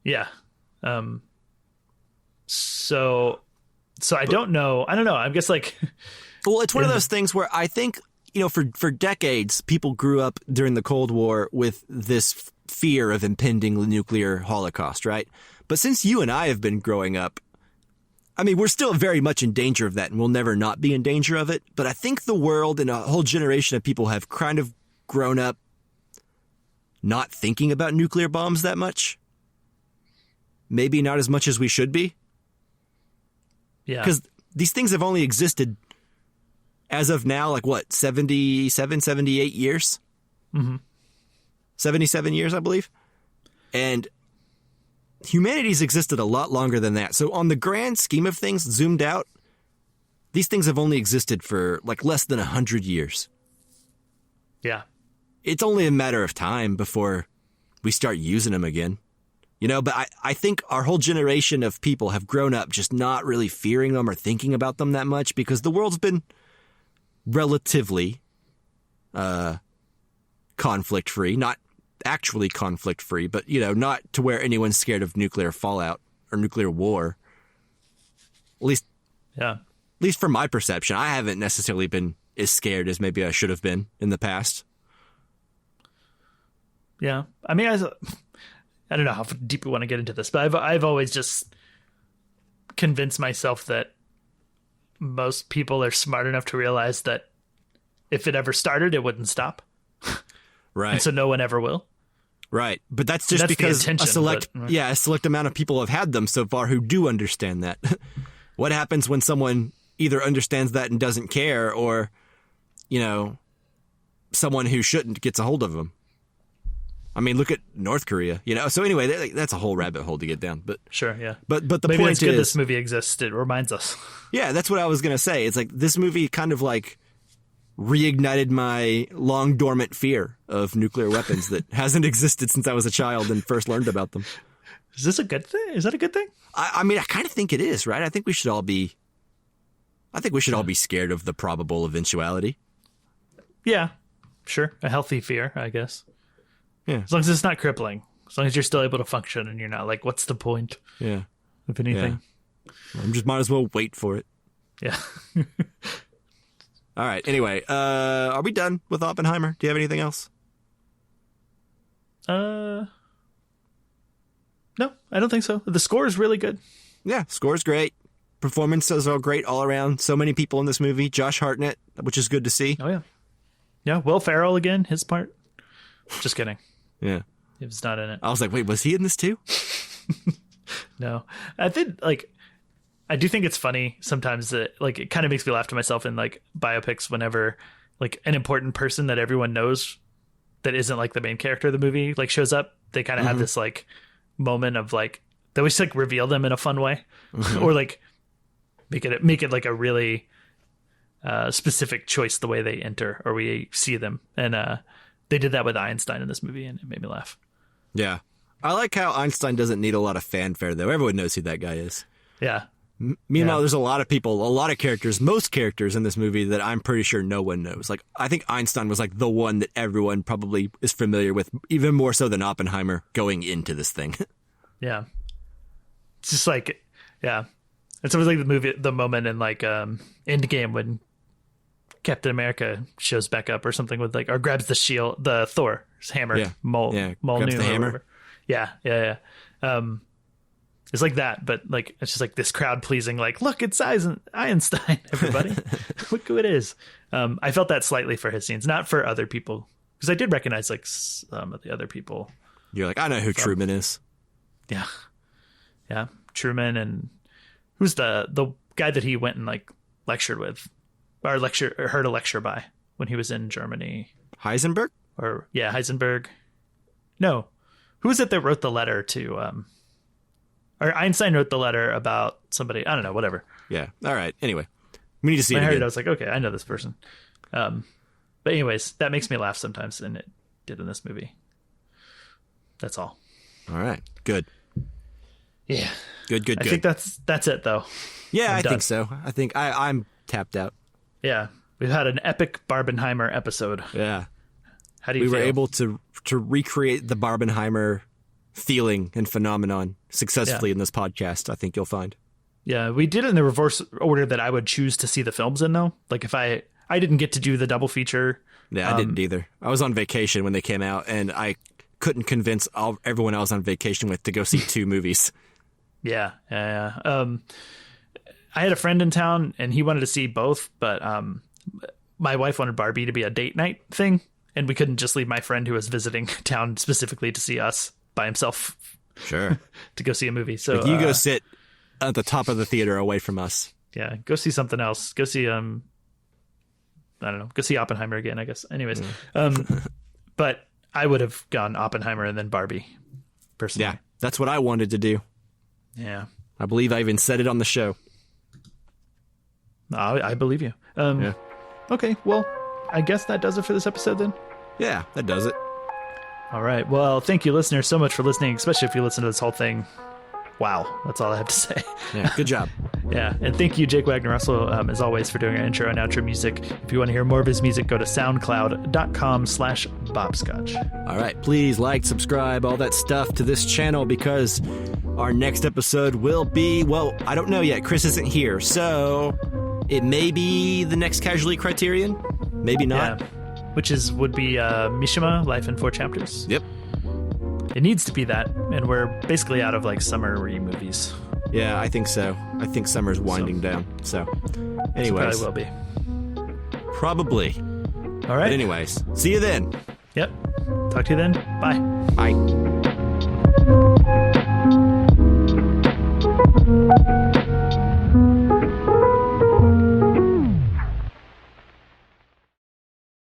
Yeah. So I don't know. I guess like, well, it's one of those things where I think, for decades, people grew up during the Cold War with this fear of impending nuclear holocaust, right? But since you and I have been growing up, I mean, we're still very much in danger of that, and we'll never not be in danger of it. But I think the world and a whole generation of people have kind of grown up not thinking about nuclear bombs that much. Maybe not as much as we should be. Yeah. Because these things have only existed as of now, like what, 77, 78 years? Mm-hmm. 77 years, I believe. And humanity's existed a lot longer than that. So on the grand scheme of things, zoomed out, these things have only existed for like less than 100 years. Yeah. It's only a matter of time before we start using them again. But I think our whole generation of people have grown up just not really fearing them or thinking about them that much because the world's been relatively conflict-free, not actually conflict-free, but, not to where anyone's scared of nuclear fallout or nuclear war. At least from my perception, I haven't necessarily been as scared as maybe I should have been in the past. Yeah. I mean, I don't know how deep we want to get into this, but I've always just convinced myself that most people are smart enough to realize that if it ever started, it wouldn't stop. Right. And so no one ever will. Right. But that's just because a select amount of people have had them so far who do understand that. What happens when someone either understands that and doesn't care or, someone who shouldn't gets a hold of them? I mean, look at North Korea, So anyway, that's a whole rabbit hole to get down. But sure, yeah. But the maybe point it's good is, this movie exists. It reminds us. Yeah, that's what I was gonna say. It's like this movie kind of like reignited my long dormant fear of nuclear weapons that hasn't existed since I was a child and first learned about them. Is this a good thing? Is that a good thing? I mean, I kind of think it is, right? I think we should all be scared of the probable eventuality. Yeah, sure. A healthy fear, I guess. Yeah. As long as it's not crippling. As long as you're still able to function and you're not like, what's the point? Yeah. If anything. Yeah. I'm just might as well wait for it. Yeah. All right. Anyway, are we done with Oppenheimer? Do you have anything else? No, I don't think so. The score is really good. Yeah, score's great. Performances are great all around. So many people in this movie. Josh Hartnett, which is good to see. Oh, yeah. Yeah, Will Ferrell again, his part. Just kidding. Yeah. He was not in it. I was like, wait, was he in this too? No. I think, I do think it's funny sometimes that, it kind of makes me laugh to myself in, biopics whenever, an important person that everyone knows that isn't, the main character of the movie, shows up. They kind of have this, moment of, they always, reveal them in a fun way. Or, make it a really specific choice the way they enter or we see them. And they did that with Einstein in this movie, and it made me laugh. Yeah. I like how Einstein doesn't need a lot of fanfare, though. Everyone knows who that guy is. Yeah. Meanwhile, there's a lot of people, a lot of characters, most characters in this movie that I'm pretty sure no one knows. I think Einstein was the one that everyone probably is familiar with, even more so than Oppenheimer going into this thing. Yeah. It's just yeah. It's always the moment in Endgame when Captain America shows back up or something with or grabs the shield, the Thor's hammer, grabs the hammer. Yeah. It's like that, but it's just this crowd pleasing, look, it's Einstein, everybody. Look who it is. I felt that slightly for his scenes, not for other people, because I did recognize some of the other people. You're I know who Truman is. Yeah. Yeah. Truman, and who's the guy that he went and lectured with, or heard a lecture by when he was in Germany? Heisenberg? Heisenberg. No. Who is it that wrote the letter to, or Einstein wrote the letter about somebody, I don't know, whatever. Yeah. All right. Anyway, we need to see it When I heard again. it, I was like, okay, I know this person. But anyways, that makes me laugh sometimes, and it did in this movie. That's all. All right. Good. Yeah. Good. I think that's it, though. Yeah, I'm I done. think so. I think I'm tapped out. Yeah. We've had an epic Barbenheimer episode. Yeah. How do you feel? We were able to recreate the Barbenheimer feeling and phenomenon successfully in this podcast, I think you'll find. Yeah, we did it in the reverse order that I would choose to see the films in, though. If I didn't get to do the double feature. Yeah, I didn't either. I was on vacation when they came out, and I couldn't convince everyone I was on vacation with to go see two movies. Yeah. I had a friend in town, and he wanted to see both, but my wife wanted Barbie to be a date night thing, and we couldn't just leave my friend who was visiting town specifically to see us by himself. Sure. To go see a movie. So you go sit at the top of the theater away from us. Yeah, go see something else. Go see I don't know. Go see Oppenheimer again, I guess. Anyways, but I would have gone Oppenheimer and then Barbie, personally. Yeah, that's what I wanted to do. Yeah, I believe I even said it on the show. I believe you. Yeah. Okay, well, I guess that does it for this episode then. Yeah, that does it. All right. Well, thank you, listeners, so much for listening, especially if you listen to this whole thing. Wow. That's all I have to say. Yeah, good job. Yeah. And thank you, Jake Wagner-Russell, as always, for doing our intro and outro music. If you want to hear more of his music, go to soundcloud.com/bobscotch. All right. Please like, subscribe, all that stuff to this channel, because our next episode will be, well, I don't know yet. Chris isn't here. So it may be the next Casualty Criterion. Maybe not. Yeah. Which would be Mishima, Life in 4 Chapters. Yep. It needs to be that, and we're basically out of summery movies. Yeah, I think so. I think summer's winding down. So, anyways. So probably will be. Probably. All right. But anyways, see you then. Yep. Talk to you then. Bye. Bye.